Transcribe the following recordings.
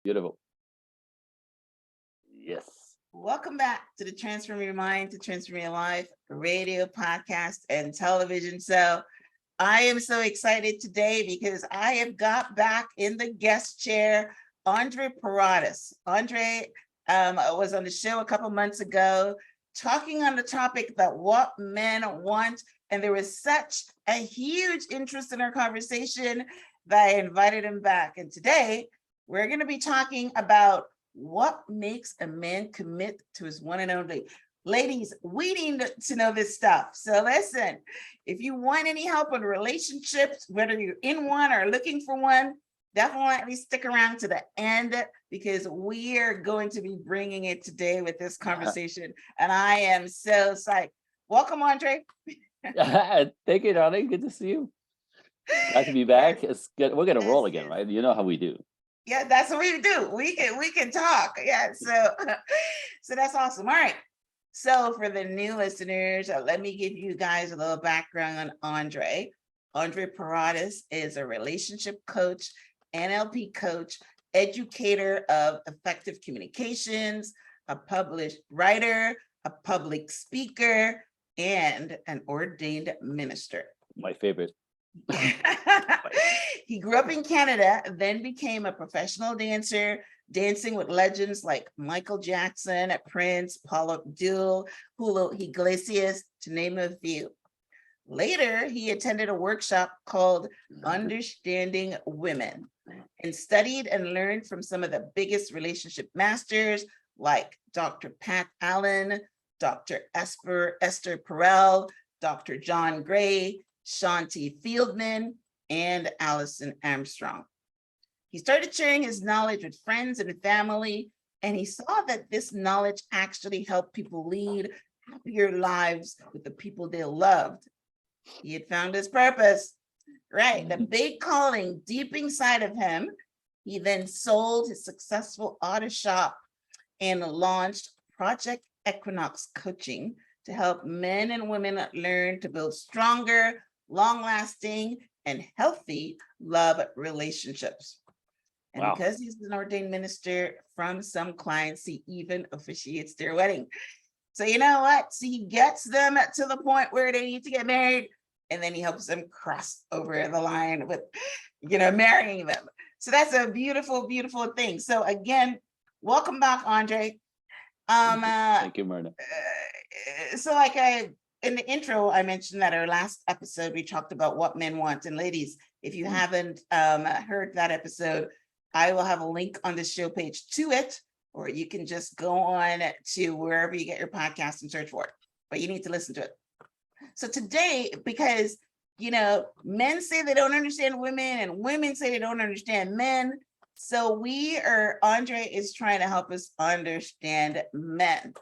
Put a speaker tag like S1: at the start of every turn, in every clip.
S1: Beautiful. Yes.
S2: Welcome back to the Transform Your Mind to Transform Your Life radio, podcast, and television. So, I am so excited today because I have got back in the guest chair Andre Paradis. Andre was on the show a couple months ago talking on the topic about what men want. And there was such a huge interest in our conversation that I invited him back. And today we're going to be talking about what makes a man commit to his one and only. Ladies, we need to know this stuff. So listen, if you want any help on relationships, whether you're in one or looking for one, definitely stick around to the end because we are going to be bringing it today with this conversation. And I am so psyched. Welcome, Andre.
S1: Thank you, darling. Good to see you. Glad to be
S2: Yes,
S1: back. It's good. We're gonna
S2: yes,
S1: roll again,
S2: yes.
S1: right? You know how we do.
S2: Yeah, that's what we do. We can talk. Yeah. So that's awesome. All right. So for the new listeners, let me give you guys a little background on Andre. Andre Paradis is a relationship coach, NLP coach, educator of effective communications, a published writer, a public speaker, and an ordained minister.
S1: My favorite.
S2: He grew up in Canada, then became a professional dancer, dancing with legends like Michael Jackson, Prince, Paula Abdul, Julio Iglesias, to name a few. Later, he attended a workshop called Understanding Women and studied and learned from some of the biggest relationship masters like Dr. Pat Allen, Dr. Esther Perel, Dr. John Gray, Shanti Fieldman, and Allison Armstrong. He started sharing his knowledge with friends and family, and he saw that this knowledge actually helped people lead happier lives with the people they loved. He had found his purpose, right? The big calling deep inside of him. He then sold his successful auto shop and launched Project Equinox Coaching to help men and women learn to build stronger, long lasting, and healthy love relationships. And
S1: Wow.
S2: because he's an ordained minister, from some clients, he even officiates their wedding. So, you know what? So he gets them to the point where they need to get married, and then he helps them cross over the line with, marrying them. So that's a beautiful, beautiful thing. So, again, welcome back, Andre. Um,
S1: Thank you.
S2: uh,
S1: Thank you, Myrna.
S2: so like I in the intro, I mentioned that our last episode we talked about what men want. And ladies, if you haven't heard that episode, I will have a link on the show page to it, or you can just go on to wherever you get your podcast and search for it. But you need to listen to it. So today, because men say they don't understand women, and women say they don't understand men. So Andre is trying to help us understand men.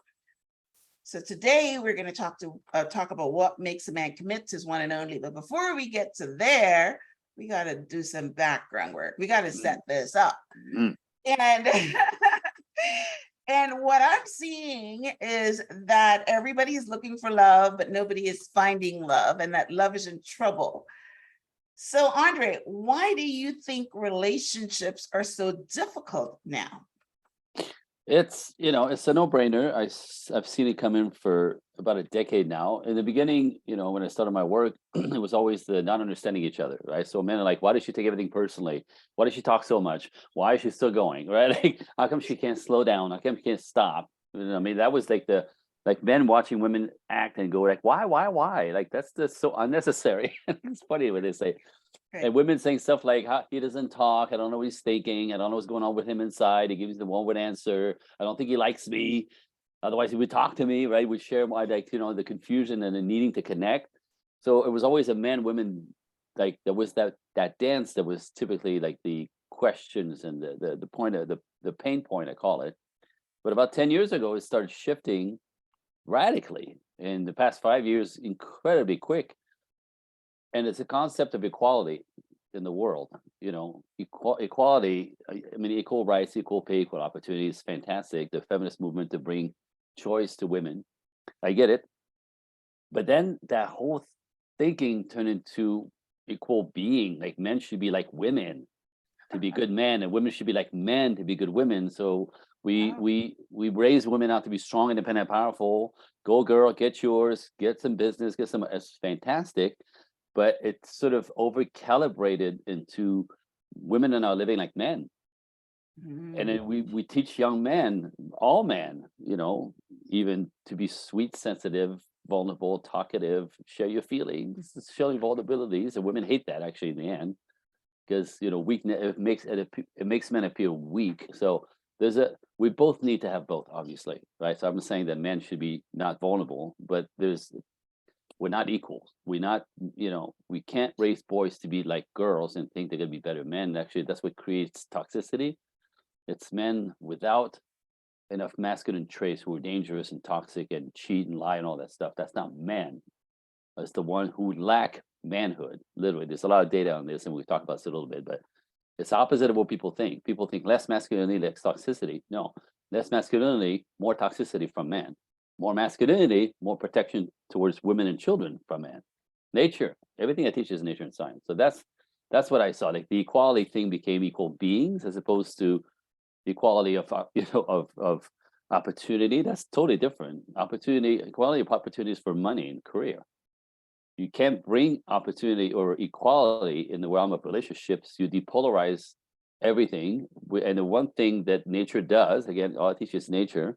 S2: So today we're going to talk about what makes a man commit to his one and only. But before we get to there, we got to do some background work. We got to set this up.
S1: Mm.
S2: And and what I'm seeing is that everybody is looking for love, but nobody is finding love, and that love is in trouble. So, Andre, why do you think relationships are so difficult now?
S1: It's a no-brainer. I've seen it come in for about a decade now. In the beginning, when I started my work, it was always the not understanding each other, right? So men are like, why does she take everything personally? Why does she talk so much? Why is she still going, right? Like, how come she can't slow down? How come she can't stop? I mean, that was like men watching women act and go like, why? Like that's just so unnecessary. It's funny when they say,
S2: Right.
S1: and women saying stuff like, he doesn't talk. I don't know what he's thinking. I don't know what's going on with him inside. He gives the one word answer. I don't think he likes me. Otherwise, he would talk to me, right? We'd share my, the confusion and the needing to connect. So it was always a man, women, like there was that dance that was typically like the questions and the point of the pain point, I call it. But about 10 years ago, it started shifting radically. In the past 5 years, incredibly quick. And it's a concept of equality in the world. Equality, I mean, equal rights, equal pay, equal opportunities, fantastic. The feminist movement to bring choice to women, I get it. But then that whole thinking turned into equal being, like men should be like women. to be good men, and women should be like men to be good women. So we
S2: Oh,
S1: we we raise women out to be strong, independent, powerful. Go girl, get yours, get some business, get some. It's fantastic, but it's sort of over calibrated into women are now living like men. And
S2: mm,
S1: then we teach young men, all men, even to be sweet, sensitive, vulnerable, talkative, share your feelings, showing vulnerabilities. And women hate that actually in the end, because weakness, it makes men appear weak. So we both need to have both, obviously, right? So I'm saying that men should be not vulnerable, but we're not equals. We can't raise boys to be like girls and think they're gonna be better men. Actually, that's what creates toxicity. It's men without enough masculine traits who are dangerous and toxic and cheat and lie and all that stuff. That's not men. It's the one who lack manhood. Literally, there's a lot of data on this, and we've talked about this a little bit, but it's opposite of what people think. People think less masculinity, less toxicity. No, less masculinity, more toxicity from men. More masculinity, more protection towards women and children from men. Nature, everything I teach is nature and science. So that's what I saw. Like the equality thing became equal beings as opposed to the equality of of opportunity. That's totally different. Equality of opportunities for money and career. You can't bring opportunity or equality in the realm of relationships. You depolarize everything. And the one thing that nature does, again, all I teach is nature.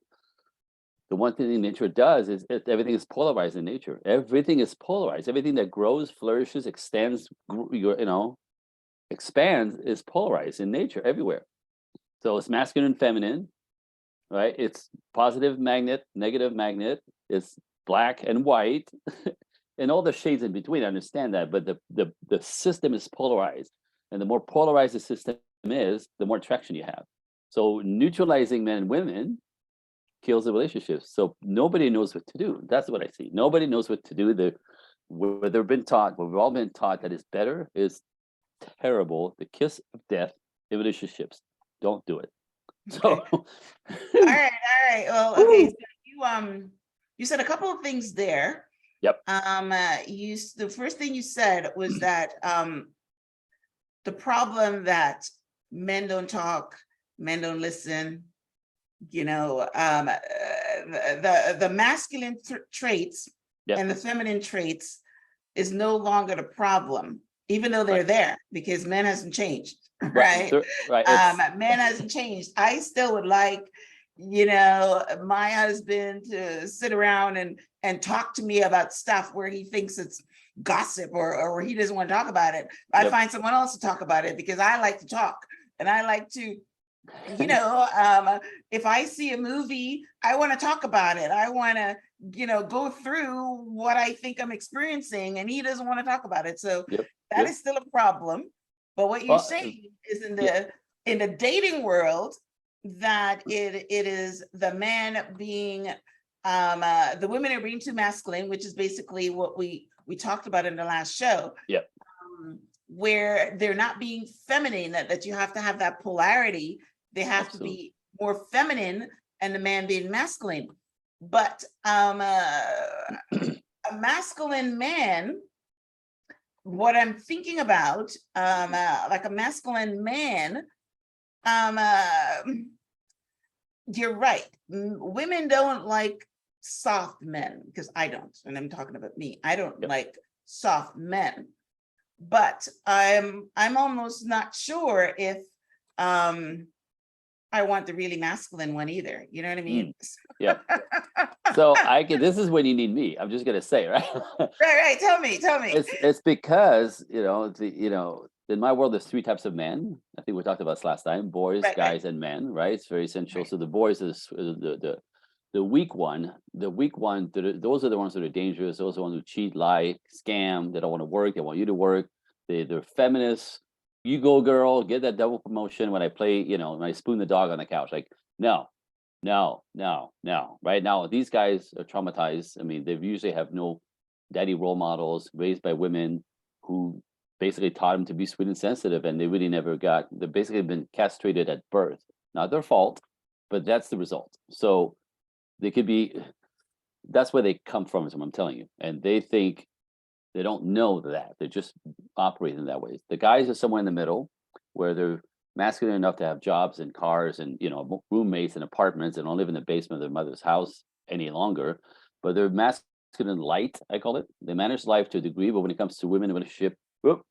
S1: The one thing nature does is everything is polarized in nature. Everything is polarized. Everything that grows, flourishes, extends, expands is polarized in nature everywhere. So it's masculine and feminine, right? It's positive magnet, negative magnet. It's black and white, and all the shades in between. I understand that, but the system is polarized, and the more polarized the system is, the more traction you have. So neutralizing men and women kills the relationships. So nobody knows what to do. That's what I see. Nobody knows what to do. They've been taught, what we've all been taught that is better is terrible. The kiss of death in relationships. Don't do it.
S2: okay.
S1: So,
S2: All right, all right. Well, okay. So you said a couple of things there.
S1: yep,
S2: The first thing you said was that the problem that men don't talk, men don't listen, the masculine traits
S1: yep,
S2: and the feminine traits is no longer the problem, even though
S1: right,
S2: they're there, because men hasn't changed,
S1: right,
S2: right?
S1: right. It's
S2: Men hasn't changed. I still would like, my husband to sit around and talk to me about stuff where he thinks it's gossip or he doesn't want to talk about it. I
S1: yep,
S2: find someone else to talk about it because I like to talk and I like to if I see a movie, I want to talk about it. I want to, go through what I think I'm experiencing, and he doesn't want to talk about it. So
S1: yep,
S2: that
S1: yep.
S2: is still a problem. But what you're
S1: Well,
S2: saying is
S1: yeah,
S2: in the dating world, that it is the man being the women are being too masculine, which is basically what we talked about in the last show.
S1: yeah,
S2: Where they're not being feminine, that you have to have that polarity. They have to
S1: absolutely.
S2: be more feminine and the man being masculine. But a masculine man, what I'm thinking about, like a masculine man, you're right. Women don't like soft men, because I don't, and I'm talking about me. I don't
S1: Yep.
S2: like soft men, but I'm almost not sure if I want the really masculine one either. You know what I mean?
S1: Mm, yeah. So this is when you need me. I'm just gonna say, right?
S2: Right. Tell me.
S1: It's because in my world there's three types of men. I think we talked about this last time: boys,
S2: Right.
S1: guys, and men. Right? It's very essential.
S2: Right.
S1: So the boys is the weak one. The weak one. Those are the ones that are dangerous. Those are the ones who cheat, lie, scam. They don't want to work. They want you to work. They're feminists. You go, girl. Get that double promotion. When I play, when I spoon the dog on the couch, like no, no, no, no. Right now, these guys are traumatized. I mean, they usually have no daddy role models, raised by women who basically taught them to be sweet and sensitive, and they really never got. They've basically been castrated at birth. Not their fault, but that's the result. So they could be. That's where they come from, is what I'm telling you. And they think they don't know that. They're just operating that way. The guys are somewhere in the middle, where they're masculine enough to have jobs and cars and roommates and apartments and don't live in the basement of their mother's house any longer, but they're masculine light, I call it. They manage life to a degree, but when it comes to women in relationship, whoop,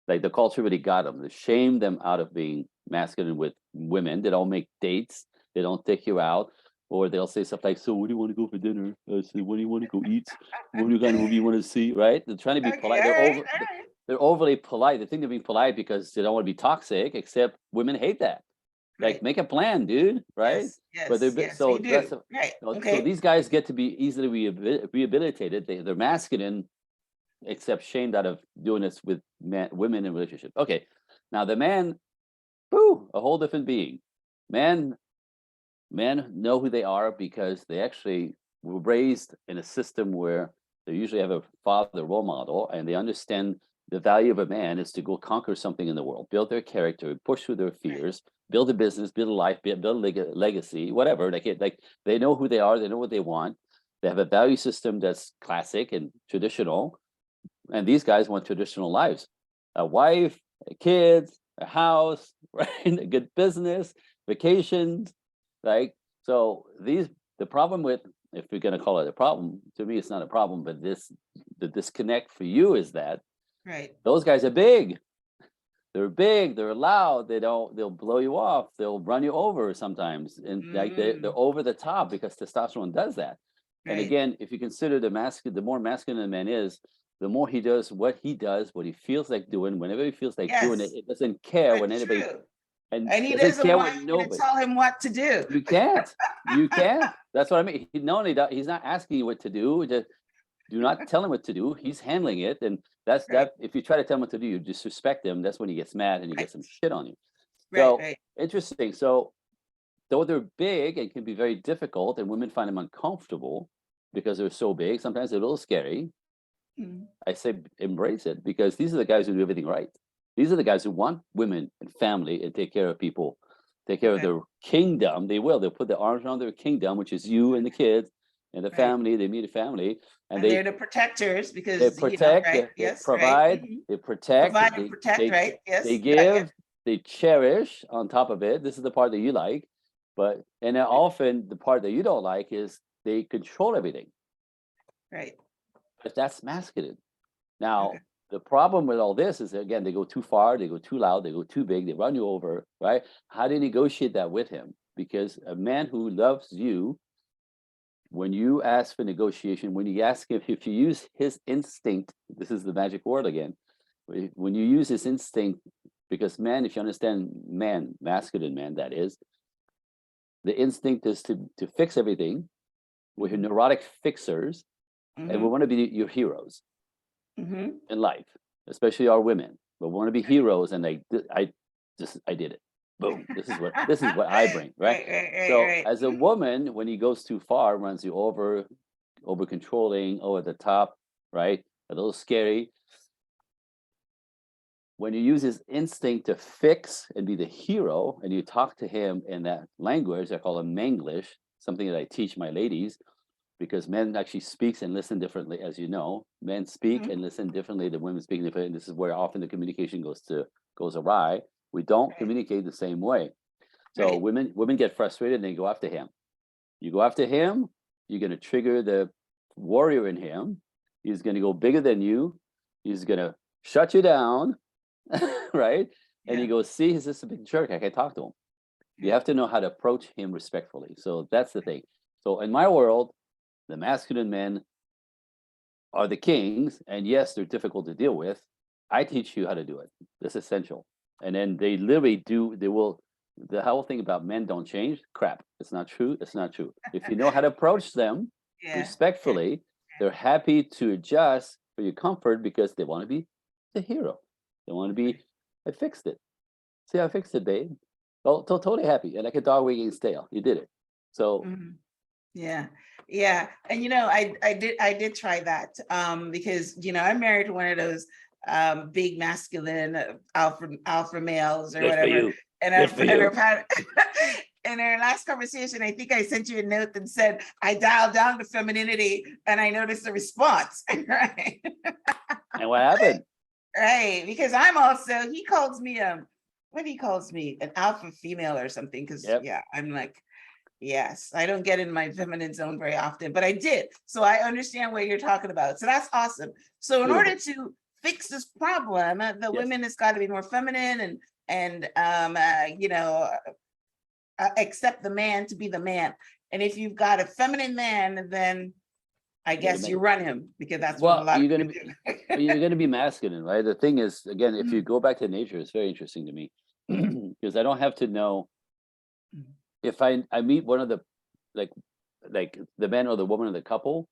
S1: like the culture really got them. They shame them out of being masculine with women. They don't make dates. They don't take you out. Or they'll say stuff like, "So, where do you want to go for dinner?" I say, "Where do you want to go eat? What kind of movie you want to see?" Right? They're trying to be
S2: Okay,
S1: polite.
S2: all right, all right.
S1: They're overly polite. They think they're being polite because they don't want to be toxic. Except women hate that. Like,
S2: Right.
S1: make a plan, dude. Right?
S2: Yes,
S1: But they're
S2: yes,
S1: bit-
S2: yes, we
S1: so that's
S2: do. Right.
S1: so
S2: Okay.
S1: these guys get to be easily rehabilitated. They're masculine, except shamed out of doing this with women in relationship. Okay, now the man, whoo, a whole different being. Man, men know who they are because they actually were raised in a system where they usually have a father role model, and they understand the value of a man is to go conquer something in the world, build their character, push through their
S2: Right.
S1: fears, build a business, build a life, build a legacy, whatever. Like they know who they are, they know what they want. They have a value system that's classic and traditional, and these guys want traditional lives: a wife, kids, a house, right? A good business, vacations, right? So the problem with, if we're going to call it a problem, to me it's not a problem, but the disconnect for you is that
S2: Right.
S1: those guys are big. They're big, they're loud, they'll blow you off, they'll run you over sometimes. And like they're
S2: Mm,
S1: over the top because testosterone does that. And
S2: right.
S1: again, if you consider the more masculine a man is, the more he does, what he feels like doing, whenever he feels like doing it,
S2: Yes,
S1: it doesn't care
S2: but
S1: when anybody,
S2: true.
S1: and
S2: And he
S1: doesn't
S2: doesn't
S1: care
S2: want
S1: when
S2: you to
S1: nobody.
S2: tell him what to do.
S1: You can't. You can't. That's what I mean. He not only he's not asking you what to do. Just do not tell him what to do. He's handling it, and that's
S2: Right,
S1: that. If you try to tell him what to do, you disrespect him. That's when he gets mad and he
S2: right,
S1: gets some shit on you.
S2: right,
S1: So
S2: right.
S1: interesting. So though they're big and can be very difficult, and women find them uncomfortable because they're so big, sometimes they're a little scary.
S2: Mm,
S1: I say embrace it, because these are the guys who do everything right. These are the guys who want women and family and take care of people, take care of
S2: okay,
S1: their kingdom. They will. They'll put their arms around their kingdom, which is you and the kids and the
S2: right.
S1: family. They meet a family, and
S2: And they're the protectors
S1: they
S2: because,
S1: protect,
S2: right?
S1: they
S2: Yes, right.
S1: provide, they protect,
S2: Provide and protect, right?
S1: they
S2: Yes, yeah, yeah.
S1: give, they cherish. On top of it, this is the part that you like, but and then
S2: Right,
S1: often the part that you don't like is they control everything.
S2: right.
S1: But that's masculine.
S2: Okay.
S1: Now, the problem with all this is, again, they go too far, they go too loud, they go too big, they run you over, right? How do you negotiate that with him? Because a man who loves you, when you ask for negotiation, when you ask him, if you use his instinct, this is the magic word again. When you use his instinct, because man, if you understand man, masculine man, that is, the instinct is to fix everything. We're
S2: Mm-hmm,
S1: neurotic fixers, and we
S2: mm-hmm,
S1: want to be your heroes
S2: mm-hmm.
S1: in life, especially our women. But we want to be heroes, and I did it. Boom. This is what I bring, right?
S2: Right, right, right,
S1: So
S2: right.
S1: as a
S2: Mhm.
S1: woman, when he goes too far, runs you over controlling, over the top, right? A little scary. When you use his instinct to fix and be the hero, and you talk to him in that language, I call him Manglish, something that I teach my ladies, because men actually speaks and listen differently, as you know. Men speak
S2: Mhm.
S1: and listen differently than women speak differently. And this is where often the communication goes awry. We don't
S2: Right,
S1: communicate the same way. So
S2: right,
S1: women get frustrated and they go after him. You go after him, you're going to trigger the warrior in him. He's going to go bigger than you. He's going to shut you down, right? And you
S2: yeah,
S1: go, see, he's just a big jerk. I can't talk to him. You
S2: right,
S1: have to know how to approach him respectfully. So that's the thing. So in my world, the masculine men are the kings, and yes, they're difficult to deal with. I teach you how to do it. That's essential. And then they literally do. They will. The whole thing about men don't change. Crap. It's not true. It's not true. If you know how to approach them
S2: yeah, yeah,
S1: respectfully, they're happy to adjust for your comfort because they want to be the hero. They want to be. I fixed it. See, I fixed it, babe. Oh, totally happy. And like a dog wagging its tail. You did it. So
S2: mhm, yeah, yeah. And I did try that because I'm married to one of those big masculine alpha males or
S1: good for
S2: whatever.
S1: you.
S2: And
S1: Good for
S2: I've
S1: you.
S2: had in our last conversation, I think I sent you a note that said I dialed down to femininity and I noticed a response. Right.
S1: And what happened?
S2: Right. Because I'm also, he calls me what he calls me, an alpha female or something, because
S1: Yep.
S2: yeah, I'm like, yes, I don't get in my feminine zone very often, but I did. So I understand what you're talking about. So that's awesome. So in order
S1: Beautiful.
S2: to fix this problem, the
S1: Yes.
S2: women has got to be more feminine and accept the man to be the man. And if you've got a feminine man, then I
S1: You gotta
S2: guess you
S1: make,
S2: run him, because that's what a
S1: well,
S2: lot of
S1: you're gonna
S2: women
S1: be
S2: do.
S1: you're gonna be masculine, right? The thing is, again, if you
S2: Mm,
S1: go back to nature, it's very interesting to me because I don't have to know
S2: mm.
S1: if I meet one of the like the man or the woman of the couple,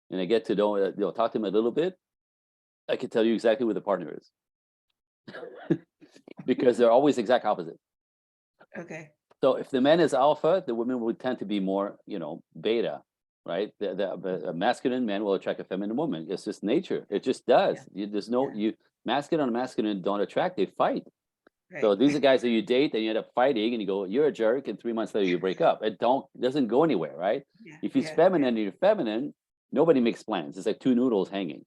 S1: and I get to know talk to them a little bit, I can tell you exactly who the partner is because they're always exact opposite.
S2: Okay.
S1: So if the man is alpha, the women would tend to be more, beta, right? A masculine man will attract a feminine woman. It's just nature. It just does.
S2: Yeah.
S1: There's no
S2: Yeah.
S1: you masculine on masculine don't attract. They fight. So
S2: Right.
S1: these are guys that you date, and you end up fighting, and you go, "You're a jerk," and 3 months later you break up. Doesn't go anywhere, right?
S2: Yeah.
S1: If he's
S2: Yeah.
S1: feminine and you're feminine, nobody makes plans. It's like two noodles hanging.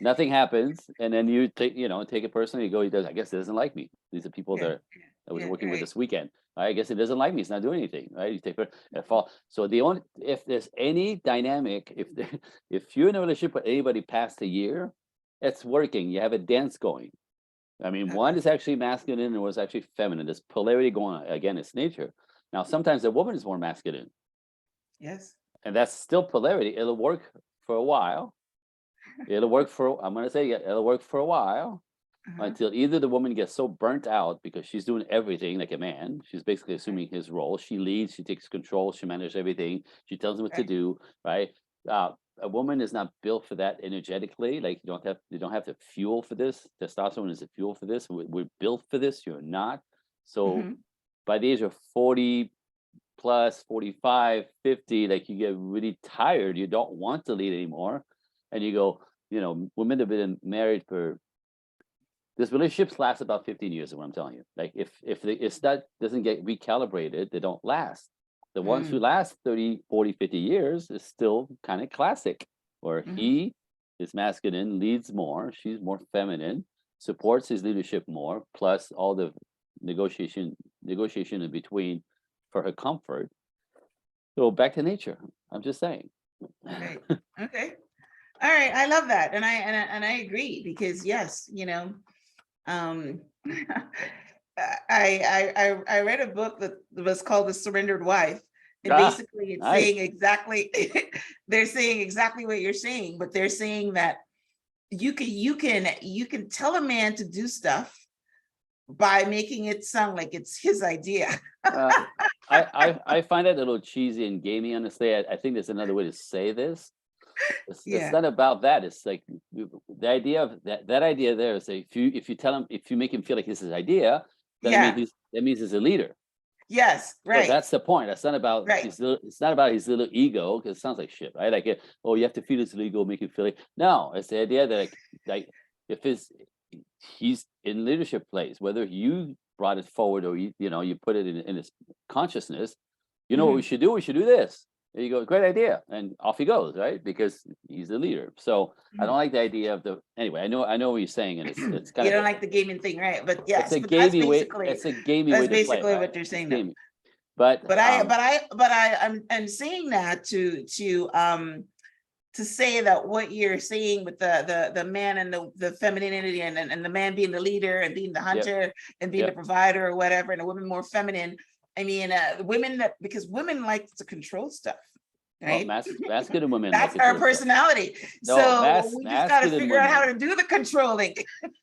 S1: Nothing happens, and then you take it personally. You go, he does. I guess he doesn't like me. These are people
S2: Yeah.
S1: that I was
S2: Yeah.
S1: working with
S2: Right.
S1: this weekend. I guess he doesn't like me. He's not doing anything, right? You take it fall. So the only if there's any dynamic, if you're in a relationship with anybody past a year, it's working. You have a dance going. I mean, one
S2: Okay.
S1: is actually masculine and was actually feminine. There's polarity going on. Again, it's nature. Now, sometimes a woman is more masculine,
S2: Yes.
S1: and that's still polarity. It'll work for a while. I'm going to say it'll work for a while
S2: Uh-huh.
S1: until either the woman gets so burnt out because she's doing everything like a man. She's basically
S2: Right.
S1: assuming his role. She leads, she takes control, she manages everything. She tells him what to
S2: Right.
S1: do, right? A woman is not built for that energetically. Like you don't have the fuel for this. Testosterone is the fuel for this. We're built for this. You're not. So
S2: Mhm.
S1: by the age of 40 plus 45, 50, like you get really tired. You don't want to lead anymore. And you go, women have been married for this relationships last about 15 years is what I'm telling you. Like if that doesn't get recalibrated, they don't last. The ones who
S2: Mm.
S1: last 30, 40, 50 years is still kind of classic, where
S2: Mhm.
S1: he is masculine, leads more, she's more feminine, supports his leadership more, plus all the negotiation in between for her comfort. So back to nature. I'm just saying.
S2: Right. Okay. All right. I love that. And I agree, because yes, um I read a book that was called The Surrendered Wife. And
S1: Ah,
S2: basically it's
S1: nice.
S2: saying exactly they're saying exactly what you're saying, but they're saying that you can tell a man to do stuff by making it sound like it's his idea.
S1: Uh, I find it a little cheesy and gamey, honestly. I think there's another way to say this. It's
S2: Yeah.
S1: not about that. It's like the idea of that idea there is that if you make him feel like it's his idea, then
S2: Yeah.
S1: that means he's a leader.
S2: Yes.
S1: So
S2: Right.
S1: that's the point. That's not about
S2: Right.
S1: his little, it's not about his little ego, because it sounds like shit, right? Like, oh, you have to feed his little ego, make him feel like no. It's the idea that like if he's in leadership place, whether you brought it forward or you put it in his consciousness, what we
S2: Mhm.
S1: should do? We should do this. There you go, great idea, and off he goes, right? Because he's the leader. So I don't
S2: Mhm.
S1: like the idea of the anyway. I know what you're saying, and it's kind
S2: You
S1: of
S2: don't like the gaming thing, right? But
S1: it's
S2: yes,
S1: a
S2: but that's
S1: gamey way.
S2: basically
S1: It's a gamey way
S2: that's
S1: to play,
S2: basically
S1: right?
S2: what you're
S1: It's
S2: saying now.
S1: gamey, but
S2: I'm saying that to say that what you're saying with the man and the femininity and the man being the leader and being the
S1: yep,
S2: hunter and being the
S1: yep.
S2: provider or whatever, and the woman more feminine. I mean, women because women like to control stuff,
S1: Well,
S2: right?
S1: masculine women like
S2: That's
S1: to
S2: our
S1: control stuff.
S2: personality.
S1: No,
S2: So we just got to
S1: masculine
S2: figure out how
S1: women,
S2: to do the controlling.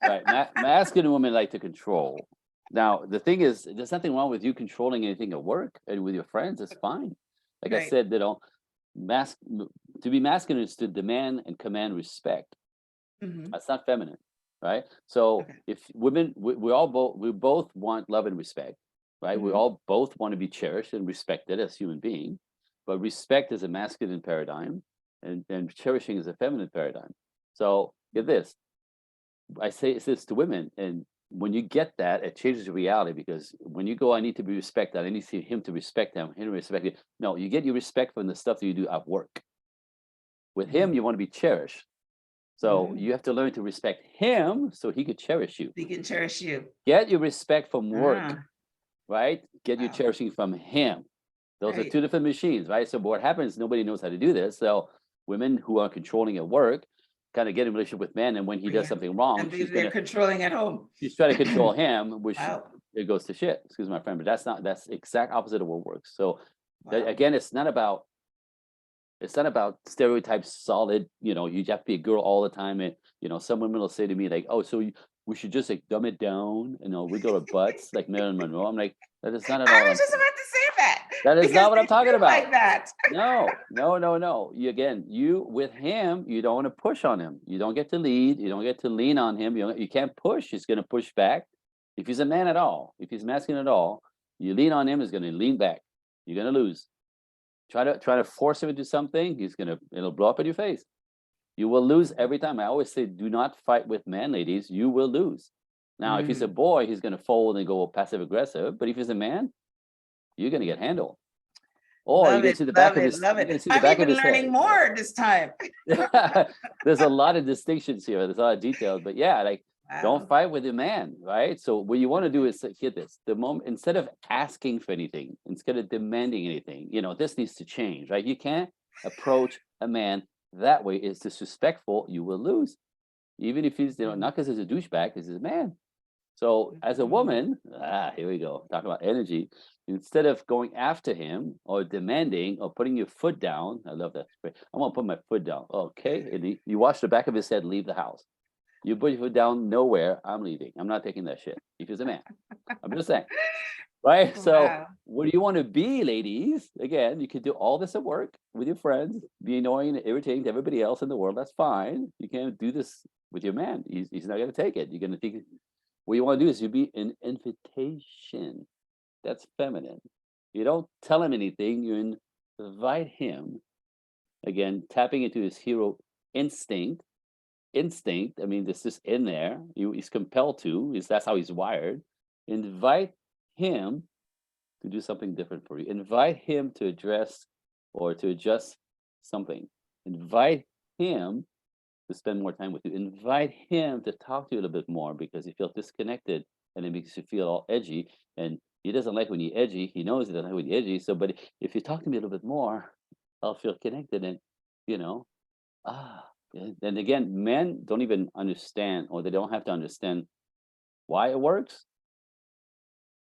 S1: right? Masculine women like to control. Now, the thing is, there's nothing wrong with you controlling anything at work and with your friends. It's fine. Like I
S2: Right.
S1: said, mas- to be masculine is to demand and command respect.
S2: Mhm.
S1: That's not feminine, right? So
S2: Okay.
S1: if women, we both want love and respect, right? We
S2: Mhm.
S1: all both want to be cherished and respected as human beings, but respect is a masculine paradigm, and cherishing is a feminine paradigm. So get this, I say this to women, and when you get that, it changes your reality, because when you go, I need to be respected. I need to him to respect him to respect you. No, you get your respect from the stuff that you do at work. With him,
S2: Mhm.
S1: you want to be cherished. So you have to learn to respect him so he could cherish you.
S2: He can cherish you.
S1: Get your respect from work,
S2: Ah,
S1: right? Get your
S2: wow.
S1: cherishing from him. Those are
S2: Right.
S1: two different machines, right? So what happens, nobody knows how to do this. So women who are controlling at work kind of get in a relationship with men, and when he does
S2: Yeah.
S1: something wrong,
S2: And they're controlling at home.
S1: she's trying to control him, which
S2: Wow.
S1: it goes to shit. Excuse my friend, but that's the exact opposite of what works. So
S2: Wow.
S1: again, it's not about stereotypes solid, you have to be a girl all the time. And some women will say to me like, oh, so we should just like dumb it down and wiggle our butts like Marilyn Monroe. I'm like, that is not at
S2: I
S1: all.
S2: was just about to say that.
S1: That is
S2: because
S1: not what I'm
S2: they
S1: talking
S2: do
S1: about.
S2: like that.
S1: No. You with him, you don't want to push on him. You don't get to lead. You don't get to lean on him. You can't push. He's going to push back. If he's a man at all, if he's masculine at all, you lean on him, he's going to lean back. You're going to lose. Try to force him to do something. It'll blow up in your face. You will lose every time. I always say, do not fight with men, ladies. You will lose. Now, if he's a boy, he's going to fold and go passive aggressive. But if he's a man, you're going to get handled. Or you're
S2: Love
S1: going to
S2: it,
S1: see the back
S2: love
S1: of
S2: it,
S1: his.
S2: love
S1: You're going
S2: it.
S1: to see the
S2: I'm
S1: back of
S2: even
S1: his
S2: learning
S1: head.
S2: more this time.
S1: There's a lot of distinctions here. There's a lot of details, but yeah, like don't
S2: Wow.
S1: fight with your man, right? So what you want to do is get this: the moment instead of asking for anything, instead of demanding anything, this needs to change, right? You can't approach a man that way. It's disrespectful. You will lose, even if he's not because he's a douchebag, because he's a man. So as a woman, here we go. Talk about energy. Instead of going after him or demanding or putting your foot down, I love that. I'm gonna put my foot down. Okay, and you watch the back of his head leave the house. You put your foot down, nowhere. I'm leaving. I'm not taking that shit. If he's a man, I'm just saying, right? So,
S2: Wow.
S1: what do you want to be, ladies? Again, you can do all this at work with your friends, be annoying and irritating to everybody else in the world. That's fine. You can't do this with your man. He's not gonna take it. You're gonna think. What you want to do is you be an invitation. That's feminine. You don't tell him anything, you invite him. Again, tapping into his hero instinct. Instinct, I mean, this is in there. He's compelled to, that's how he's wired. Invite him to do something different for you. Invite him to address or to adjust something. Invite him to spend more time with you. Invite him to talk to you a little bit more because you feel disconnected and it makes you feel all edgy. And he doesn't like when you're edgy. He knows he doesn't like when you're edgy. So, but if you talk to me a little bit more, I'll feel connected. And, you know, and again, men don't even understand or they don't have to understand why it works.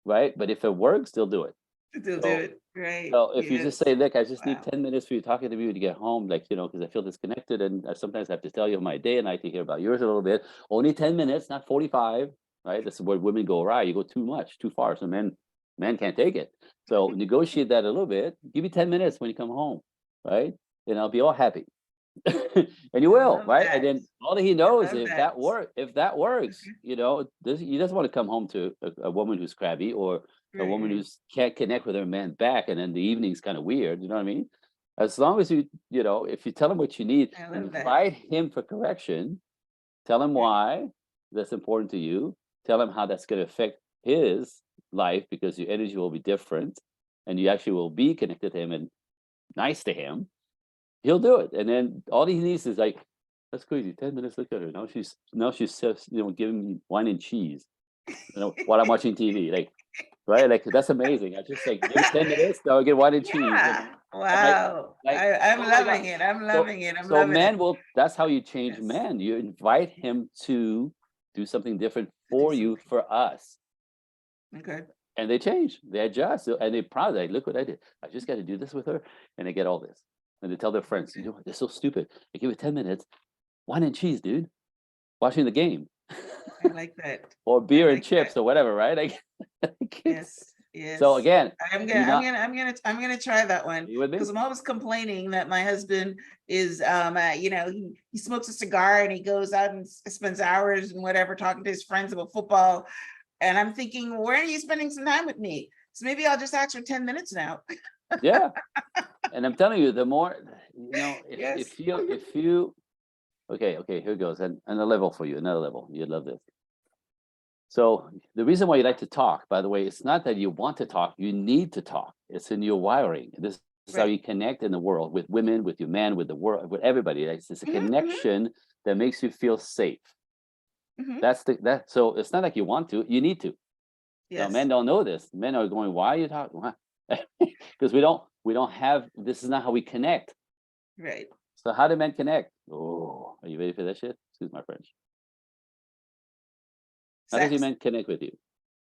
S1: Right. But if it works, they'll do it.
S2: Do
S1: So,
S2: it. Right.
S1: so if you just
S2: Yes.
S1: say, look, I just need
S2: Wow.
S1: 10 minutes for you talking to me when you get home, like, because I feel disconnected and I sometimes have to tell you my day and I like to hear about yours a little bit. Only 10 minutes, not 45, right? This is where women go awry. You go too much, too far. So men can't take it. So negotiate that a little bit. Give me 10 minutes when you come home, right? And I'll be all happy. And you
S2: I
S1: will,
S2: love
S1: right? And
S2: that.
S1: then all that he
S2: I
S1: knows,
S2: love that.
S1: if that works, he doesn't want to come home to a woman who's crabby or a
S2: Right,
S1: woman
S2: right.
S1: who's can't connect with her man back, and then the evening's kind of weird. You know what I mean? As long as if you tell him what you need,
S2: I love that.
S1: invite him for correction. Tell him why that's important to you. Tell him how that's going to affect his life because your energy will be different, and you actually will be connected to him and nice to him. He'll do it, and then all he needs is like, "That's crazy." 10 minutes. Look at her now. She's giving me wine and cheese, while I'm watching TV. Like, right? Like that's amazing. I just like give me 10 minutes. Now I get wine and cheese, and
S2: Yeah.
S1: I'm like,
S2: Wow.
S1: like,
S2: I'm
S1: oh my
S2: loving
S1: god.
S2: it. I'm
S1: So
S2: loving it. I'm
S1: so
S2: loving it.
S1: men will. That's how you change
S2: Yes.
S1: men. You invite him to do something different
S2: To do
S1: for you,
S2: something.
S1: for us,
S2: Okay.
S1: and they change. They adjust, and they proud. Like, look what I did. I just got to do this with her, and they get all this, and they tell their friends,
S2: Okay.
S1: they're so stupid. I give it 10 minutes. Wine and cheese, dude. Watching the game.
S2: I like that.
S1: Or
S2: I
S1: beer and
S2: like that.
S1: chips or whatever, right? Like,
S2: Yes.
S1: so
S2: Yes.
S1: again, do not
S2: I'm gonna try that
S1: are
S2: one
S1: you with me?
S2: because I'm always complaining that my husband is he smokes a cigar and he goes out and spends hours and whatever talking to his friends about football. And I'm thinking, where are you spending some time with me? So maybe I'll just ask for 10 minutes now.
S1: Yeah. And I'm telling you, the more
S2: Yes.
S1: if you okay, here goes. And another level for you, another level. You'd love this. So the reason why you like to talk, by the way, it's not that you want to talk, you need to talk. It's in your wiring. This is how
S2: Right.
S1: you connect in the world with women, with your man, with the world, with everybody. It's a
S2: Mhm, mhm.
S1: connection that makes you feel safe.
S2: Mhm.
S1: So it's not like you want to, you need to. Now,
S2: Yes,
S1: men don't know this. Men are going, why are you talking? Because we don't have, this is not how we connect.
S2: right.
S1: So how do men connect? Oh, are you ready for that shit? Excuse my French. How does your
S2: Sex,
S1: man connect with you?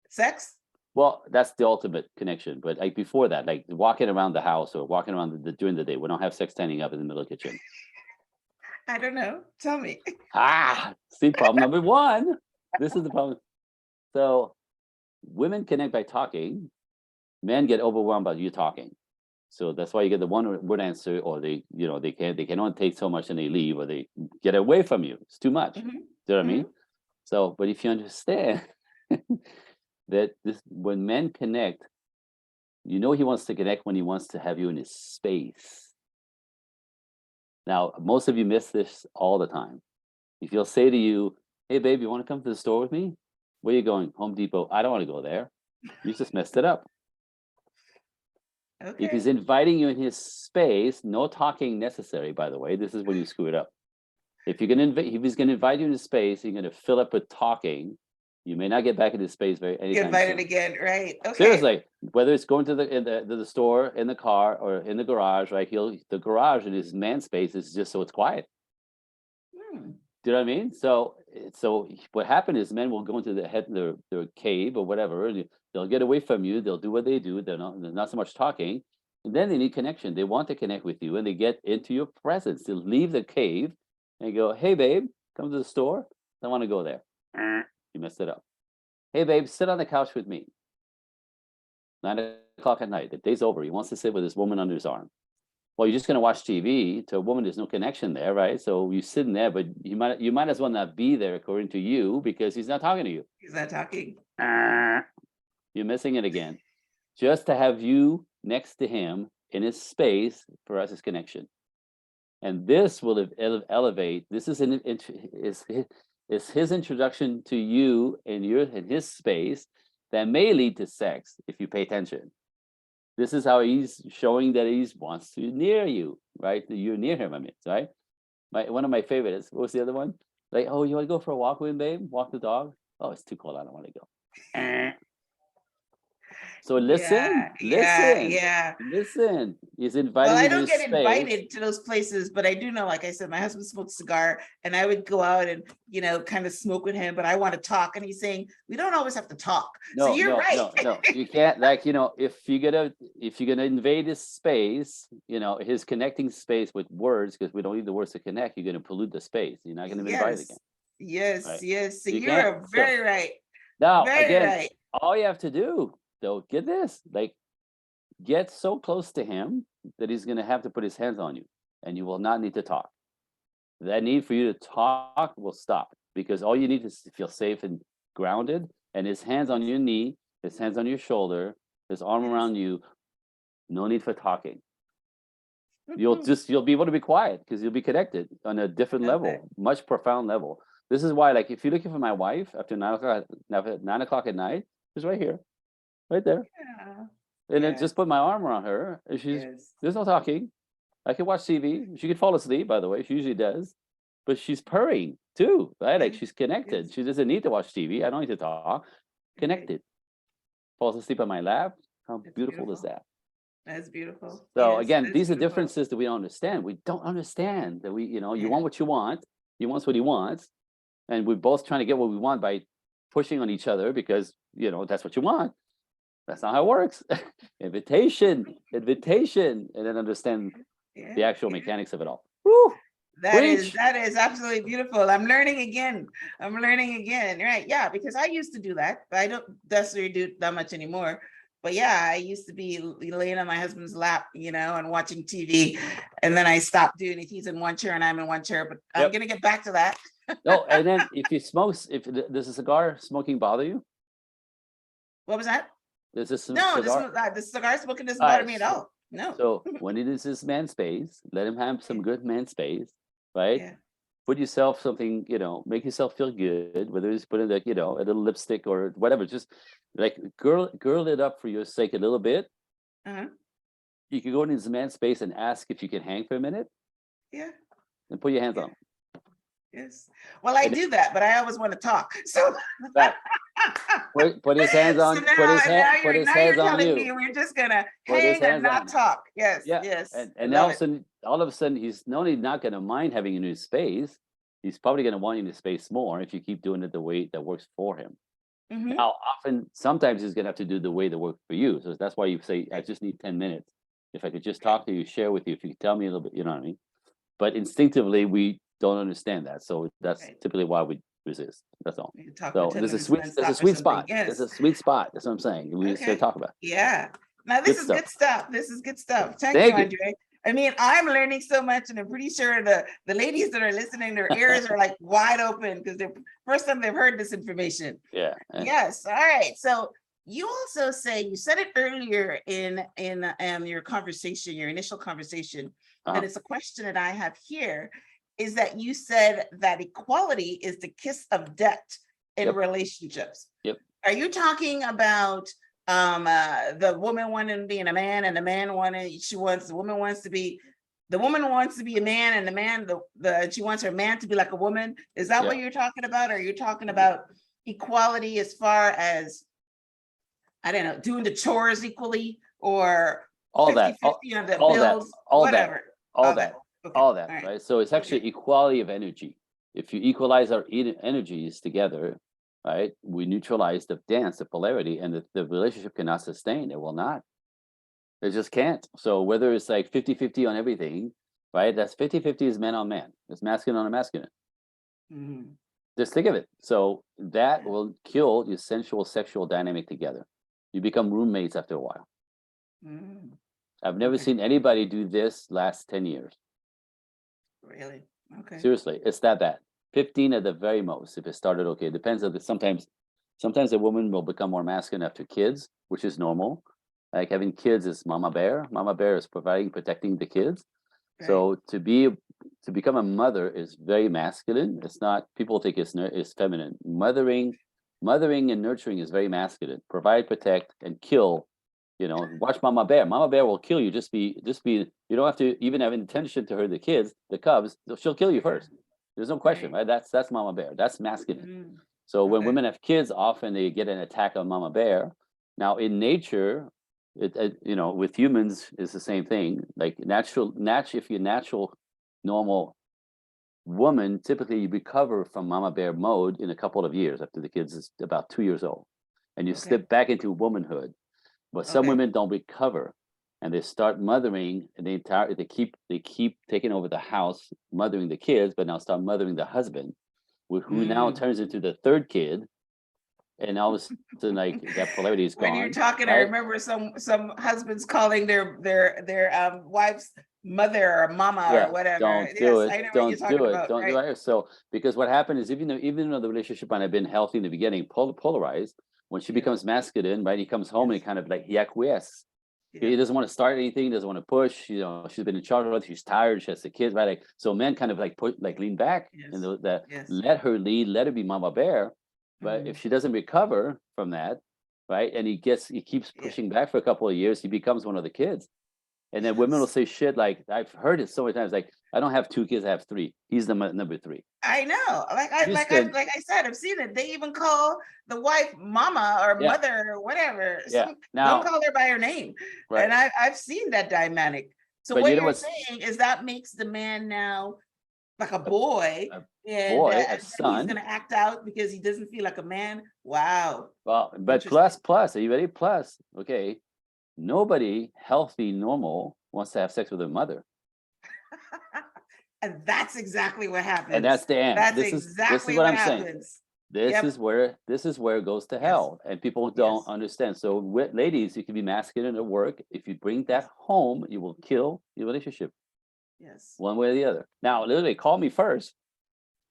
S2: sex.
S1: Well, that's the ultimate connection. But like before that, like walking around the house or walking around during the day, we don't have sex standing up in the middle of the kitchen.
S2: I don't know. Tell me.
S1: See, problem number one. This is the problem. So women connect by talking. Men get overwhelmed by you talking. So that's why you get the one word answer, or they can only take so much and they leave, or they get away from you. It's too much.
S2: Mhm,
S1: Do you know what I mean?
S2: mhm.
S1: So, but if you understand that this, when men connect, he wants to connect when he wants to have you in his space. Now, most of you miss this all the time. If he'll say to you, "Hey, babe, you want to come to the store with me? Where are you going? Home Depot." I don't want to go there. You just messed it up. If he's
S2: Okay.
S1: inviting you in his space, no talking necessary, by the way, this is when you screw it up. If he's gonna invite you into space, you're gonna fill up with talking. You may not get back into space very
S2: Get
S1: anytime
S2: invited
S1: soon.
S2: again. Right. Okay.
S1: Seriously, whether it's going to the store, in the car, or in the garage, right? The garage in his man space is just so it's quiet.
S2: Hmm.
S1: Do you know what I mean? So what happened is men will go into their cave or whatever, and they'll get away from you. They'll do what they do. They're not so much talking, and then they need connection. They want to connect with you, and they get into your presence. They'll leave the cave and go, "Hey, babe, come to the store. I want to go there." You messed it up. "Hey, babe, sit on the couch with me." 9 o'clock at night. The day's over. He wants to sit with his woman under his arm. Well, you're just going to watch TV. To a woman, there's no connection there, right? So you're sitting there, but you might as well not be there, according to you, because he's not talking to you.
S2: He's not talking.
S1: You're missing it again. Just to have you next to him in his space for us is connection, and this will elevate. This is is his introduction to you in his space that may lead to sex if you pay attention. This is how he's showing that he wants to near you, right? That you're near him. I mean, right? One of my favorites. What was the other one? Like, "Oh, you want to go for a walk with him, babe? Walk the dog." "Oh, it's too cold. I don't want to go." So
S2: Yeah. Yeah. Yeah.
S1: listen. He's
S2: Well,
S1: inviting
S2: I
S1: you to
S2: don't
S1: his
S2: get
S1: space.
S2: invited to those places, but I do know, like I said, my husband smokes cigar and I would go out and, kind of smoke with him, but I want to talk. And he's saying, we don't always have to talk. So
S1: No,
S2: you're
S1: no,
S2: right.
S1: no, no. You can't, like, if you're gonna invade his space, his connecting space with words, because we don't need the words to connect, you're gonna pollute the space. You're not gonna be invited again,
S2: Yes. Yes.
S1: right?
S2: Yes. So
S1: You can't.
S2: you're
S1: So
S2: very right.
S1: now
S2: Very
S1: again,
S2: right.
S1: all you have to do, though, get this, like, get so close to him that he's gonna have to put his hands on you, and you will not need to talk. That need for you to talk will stop, because all you need is to feel safe and grounded, and his hands on your knee, his hands on your shoulder, his arm
S2: Yes.
S1: around you. No need for talking. You'll be able to be quiet because you'll be connected on a different
S2: Okay.
S1: level, much profound level. This is why, like, if you're looking for my wife after 9 o'clock at night, she's right here, right there.
S2: Yeah.
S1: And then
S2: Yes.
S1: just put my arm around her, and
S2: Yes.
S1: there's no talking. I can watch TV. She could fall asleep, by the way. She usually does, but she's purring too, right? Like,
S2: Yes.
S1: she's connected.
S2: Yes.
S1: She doesn't need to watch TV. I don't need to talk.
S2: Right.
S1: Connected. Falls asleep on my lap. How
S2: That's
S1: beautiful is
S2: beautiful.
S1: that?
S2: That's beautiful.
S1: So
S2: Yes.
S1: again,
S2: That's
S1: these are
S2: beautiful.
S1: differences that we don't understand. We don't understand that you
S2: Yeah.
S1: want what you want. He wants what he wants, and we're both trying to get what we want by pushing on each other because that's what you want. That's not how it works. Invitation, and then understand
S2: Yeah.
S1: the actual
S2: Yeah.
S1: mechanics of it all. Woo!
S2: That is
S1: Preach.
S2: that is absolutely beautiful. I'm learning again. I'm learning again. Right. Yeah, because I used to do that, but I don't necessarily do that much anymore. But yeah, I used to be laying on my husband's lap, and watching TV. And then I stopped doing it. He's in one chair and I'm in one chair, but I'm
S1: Yep.
S2: gonna get back to that.
S1: No, and then if you smoke, if does a cigar smoking bother you?
S2: What was that?
S1: Does this
S2: No,
S1: cigar?
S2: the cigar smoking doesn't
S1: All
S2: bother
S1: right.
S2: me at all. No.
S1: So when it is his man space, let him have some
S2: Yeah.
S1: good man space, right?
S2: Yeah.
S1: Put yourself something, make yourself feel good, whether it's putting like, a little lipstick or whatever, just like girl it up for your sake a little bit.
S2: Uh-huh.
S1: You can go into his man space and ask if you can hang for a minute
S2: Yeah.
S1: and put your hands
S2: Yeah.
S1: on him.
S2: Yes. Well, I
S1: And
S2: do that, but I always want to talk. So,
S1: right, put his hands
S2: so
S1: on, put his hand, put his
S2: now you're
S1: hands on
S2: telling
S1: you,
S2: me we're just gonna
S1: put his
S2: hang and
S1: hands
S2: not
S1: on.
S2: talk. Yes,
S1: Yeah,
S2: yes. I
S1: and
S2: love it.
S1: all of a sudden, he's not only not going to mind having you in his space, he's probably going to want you in his space more if you keep doing it the way that works for him.
S2: Hmm.
S1: Now, sometimes he's going to have to do the way that works for you. So that's why you say, I
S2: Right.
S1: just need 10 minutes. If I could just
S2: Okay.
S1: talk to you, share with you, if you could tell me a little bit, you know what I mean? But instinctively, we don't understand that. So that's
S2: Right.
S1: typically why we resist. That's all.
S2: You can talk for
S1: So
S2: 10 minutes and then
S1: there's a
S2: stop for
S1: sweet
S2: something.
S1: spot. There's
S2: Yes.
S1: a sweet spot. That's what I'm saying. We just here to
S2: Okay.
S1: talk about
S2: Yeah. Now this
S1: good
S2: is
S1: stuff.
S2: good stuff. This is good stuff. Thank you,
S1: Thank you.
S2: Andre. I mean, I'm learning so much, and I'm pretty sure the ladies that are listening, their ears are like wide open because they're first time they've heard this information.
S1: Yeah.
S2: Yes. All right. So you also say you said it earlier in your conversation, your initial conversation, and it's a question that I have here, is that you said that equality is the kiss of death in
S1: Yep.
S2: relationships.
S1: Yep.
S2: Are you talking about the woman wanting to be in a man and the man wanting the woman wants to be a man and the man she wants her man to be like a woman? Is that what
S1: Yeah.
S2: you're talking about? Or are you talking about equality as far as, I don't know, doing the chores equally or
S1: All that,
S2: 50-50 on the
S1: all that,
S2: bills,
S1: all that,
S2: whatever?
S1: all
S2: All
S1: that,
S2: that. Okay.
S1: all
S2: All
S1: that,
S2: right.
S1: right? So it's actually
S2: Okay.
S1: equality of energy. If you equalize our energies together, right, we neutralize the dance, the polarity, and the relationship cannot sustain. It will not. It just can't. So whether it's like 50-50 on everything, right? That's 50-50 is man on man. It's masculine on a masculine.
S2: Mhm.
S1: Just think of it. So that
S2: Yeah.
S1: will kill your sensual sexual dynamic together. You become roommates after a while.
S2: Mhm.
S1: I've never
S2: Okay.
S1: seen anybody do this last 10 years.
S2: Really? Okay.
S1: Seriously, it's that bad. 15 at the very most, if it started okay. It depends on sometimes a woman will become more masculine after kids, which is normal. Like having kids is mama bear. Mama bear is providing, protecting the kids.
S2: Right.
S1: So to become a mother is very masculine. It's not, people think it's feminine. Mothering and nurturing is very masculine. Provide, protect, and kill. Watch Mama Bear. Mama Bear will kill you. Just be. You don't have to even have intention to hurt the kids, the cubs. She'll kill you
S2: Yeah.
S1: first. There's no question,
S2: Right.
S1: right? That's Mama Bear. That's masculine.
S2: Mhm.
S1: So when
S2: Okay.
S1: women have kids, often they get an attack on Mama Bear. Now in nature, with humans is the same thing. Like if you're natural, normal woman, typically you recover from Mama Bear mode in a couple of years after the kids is about 2 years old, and you
S2: Okay.
S1: slip back into womanhood. But some
S2: Okay.
S1: women don't recover, and they start mothering, and they keep taking over the house, mothering the kids, but now start mothering the husband, who now
S2: Mm.
S1: turns into the third kid, and all of a sudden, like that polarity is
S2: When you're
S1: gone,
S2: talking, I
S1: right?
S2: remember some husbands calling their wives mother or mama or
S1: Yeah,
S2: whatever.
S1: don't do
S2: Yes,
S1: it.
S2: I know what you're
S1: Don't do
S2: talking
S1: it.
S2: about,
S1: Don't do
S2: right?
S1: it. So because what happened is even though the relationship might have been healthy in the beginning, polarized, when she
S2: Yes,
S1: becomes masculine, right? He comes home and he
S2: yes,
S1: kind of like he acquiesces. He
S2: yes,
S1: doesn't want to start anything, doesn't want to push. She's been in charge of it. She's tired. She has the kids, right? Like so, men kind of like lean back and
S2: yes, yes.
S1: let her lead, let her be mama bear. But if
S2: Mhm.
S1: she doesn't recover from that, right, and he keeps
S2: Yeah,
S1: pushing back for a couple of years, he becomes one of the kids. And then women will
S2: yes.
S1: say shit like I've heard it so many times, like I don't have two kids, I have three. He's the number three.
S2: I know.
S1: Houston,
S2: Like I said, I've seen it. They even call the wife mama or
S1: yeah,
S2: mother or whatever.
S1: yeah.
S2: Some don't
S1: Now,
S2: call her by her name.
S1: right,
S2: And I've seen that dynamic. So
S1: but
S2: what
S1: you know
S2: you're
S1: what's
S2: saying is that makes the man now like a
S1: a,
S2: boy,
S1: a
S2: and
S1: a
S2: then he's
S1: son.
S2: gonna act out because he doesn't feel like a man. Wow,
S1: Well, but
S2: interesting.
S1: plus, are you ready? Plus, okay, nobody healthy, normal wants to have sex with their mother.
S2: And that's exactly what
S1: And
S2: happens.
S1: that's the end.
S2: That's
S1: This is
S2: exactly
S1: what
S2: what
S1: I'm saying.
S2: happens.
S1: This
S2: Yep.
S1: is where it goes to
S2: Yes.
S1: hell, and people don't
S2: Yes.
S1: understand. So, ladies, you can be masculine at work. If you bring that
S2: Yes.
S1: home, you will kill your relationship
S2: Yes.
S1: one way or the other. Now, literally, call me first.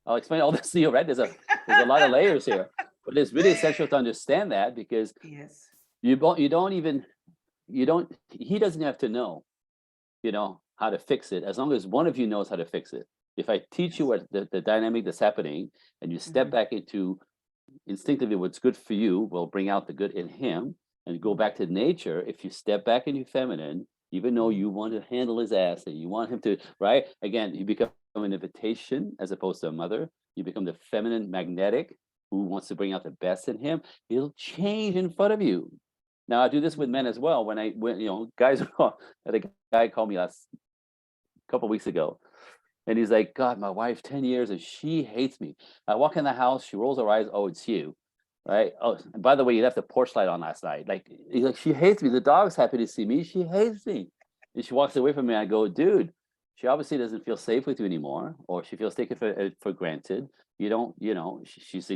S1: I'll explain all this to you. Right? There's a lot of layers here, but it's really essential to understand that because
S2: Yes.
S1: you don't even you don't he doesn't have to know how to fix it as long as one of you knows how to fix it. If I teach you
S2: Yes.
S1: what the dynamic that's happening and you step
S2: Mhm.
S1: back into instinctively what's good for you will bring out the good in him and go
S2: Mhm.
S1: back to nature. If you step back into feminine even though
S2: Mhm.
S1: you want to handle his ass and you want him to, right? Again, you become an invitation as opposed to a mother. You become the feminine magnetic who wants to bring out the best in him. He'll change in front of you. Now I do this with men
S2: Mhm.
S1: as well. When guys, had a guy called me last couple weeks ago, and he's like, God, my wife 10 years and she hates me. I walk in the house, she rolls her eyes, oh, it's you. Right. Oh, and by the way, you left the porch light on last night. Like, he's like, she hates me. The dog's happy to see me. She hates me. And she walks away from me. I go, dude, she obviously doesn't feel safe with you anymore, or she feels taken for granted. You don't, she's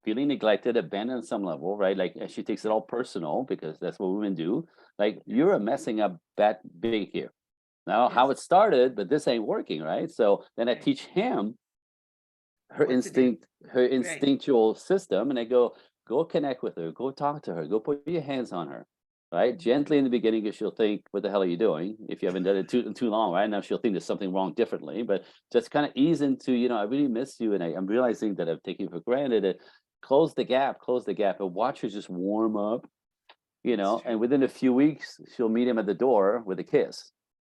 S1: feeling neglected, abandoned on some level, right? Like, and she takes it all personal because that's what women do. Like, you're
S2: Yes.
S1: a messing up that big here. Now, how
S2: Yes.
S1: it started, but this ain't working, right? So then I
S2: Right.
S1: teach him her
S2: What to do?
S1: instinct, her
S2: Right.
S1: instinctual system, and I go connect with her, go talk to her, go put your hands on her, right?
S2: Mhm.
S1: Gently in the beginning, because she'll think, "What the hell are you doing?" If you haven't done it too long, right? Now she'll think there's something wrong differently, but just kind of ease into, I really miss you, and I'm realizing that I've taken you for granted. And close the gap, and watch her just warm up,
S2: It's
S1: and
S2: true.
S1: within a few weeks, she'll meet him at the door with a kiss.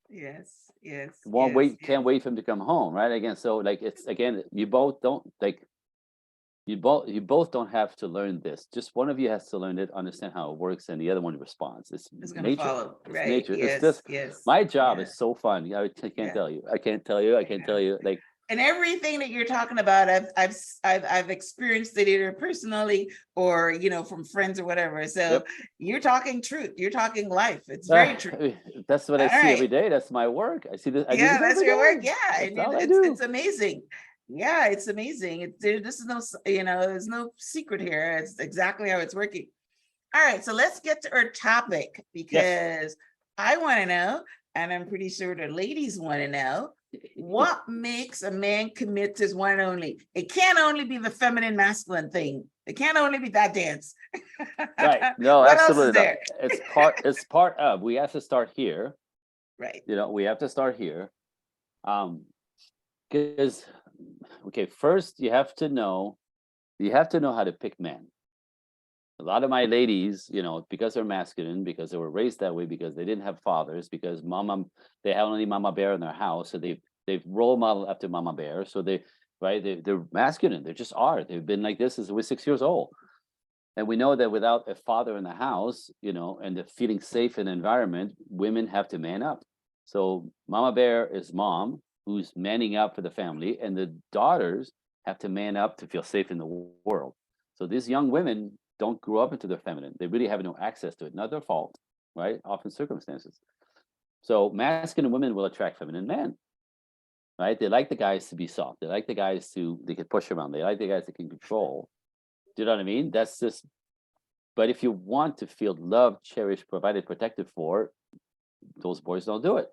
S2: Yes. Yes.
S1: Won't
S2: Yes.
S1: wait,
S2: Yes.
S1: can't wait for him to come home, right? Again, so like it's again, you both don't like you both don't have to learn this. Just one of you has to learn it, understand how it works, and the other one responds. It's
S2: It's gonna
S1: nature.
S2: follow.
S1: It's
S2: Right.
S1: nature. It's
S2: Yes.
S1: just
S2: Yes.
S1: my job
S2: Yeah.
S1: is so fun. I can't
S2: Yeah.
S1: tell you. I can't tell you. I
S2: I
S1: can't
S2: know.
S1: tell you. Like,
S2: And everything that you're talking about, I've experienced it either personally or from friends or whatever. So
S1: yep.
S2: you're talking truth. You're talking life. It's very
S1: Ah,
S2: true.
S1: that's what I
S2: All
S1: see
S2: right.
S1: every day. That's my work. I see this. I do
S2: Yeah,
S1: this
S2: that's
S1: every
S2: your work.
S1: day.
S2: Yeah,
S1: That's
S2: and
S1: all I
S2: it's
S1: do.
S2: amazing. Yeah, it's amazing. This is no, there's no secret here. It's exactly how it's working. All right, so let's get to our topic
S1: Yes.
S2: because I want to know, and I'm pretty sure the ladies want to know, what makes a man commit to his one and only? It can't only be the feminine masculine thing. It can't only be that dance.
S1: Right. No,
S2: What else is
S1: absolutely not.
S2: there?
S1: It's part of. We have to start here.
S2: Right.
S1: We have to start here. Um, because okay, first you have to know how to pick men. A lot of my ladies, because they're masculine, because they were raised that way, because they didn't have fathers, because they had only mama bear in their house, so they've role modeled after mama bear, so they're masculine. They just are. They've been like this since they were 6 years old, and we know that without a father in the house, and the feeling safe in the environment, women have to man up. So mama bear is mom who's manning up for the family, and the daughters have to man up to feel safe in the world. So these young women don't grow up into their feminine. They really have no access to it. Not their fault, right? Often circumstances. So masculine women will attract feminine men, right? They like the guys to be soft. They like the guys they can push around. They like the guys that can control. Do you know what I mean? That's just. But if you want to feel loved, cherished, provided, protected for, those boys don't do it.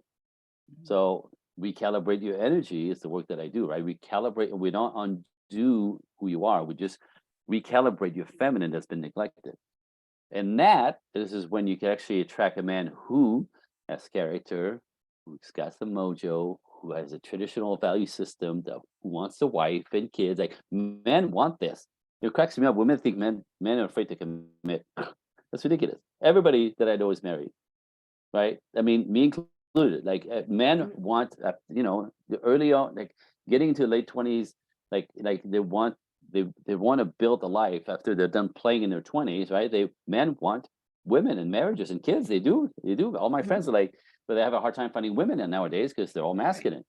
S1: So recalibrate your energy is the work that I do, right? Recalibrate, and we don't undo who you are. We just recalibrate your feminine that's been neglected. And this is when you can actually attract a man who has character, who's got some mojo, who has a traditional value system, who wants a wife and kids. Like, men want this. It cracks me up. Women think men are afraid to commit. That's ridiculous. Everybody that I know is married, right? I mean, me included. Like, men
S2: Mhm.
S1: want, the early on, like getting into late 20s, like they want to build a life after they're done playing in their 20s, right? Men want women and marriages and kids. They do. All my friends
S2: Mhm.
S1: are like, but they have a hard time finding women nowadays because they're all
S2: Right.
S1: masculine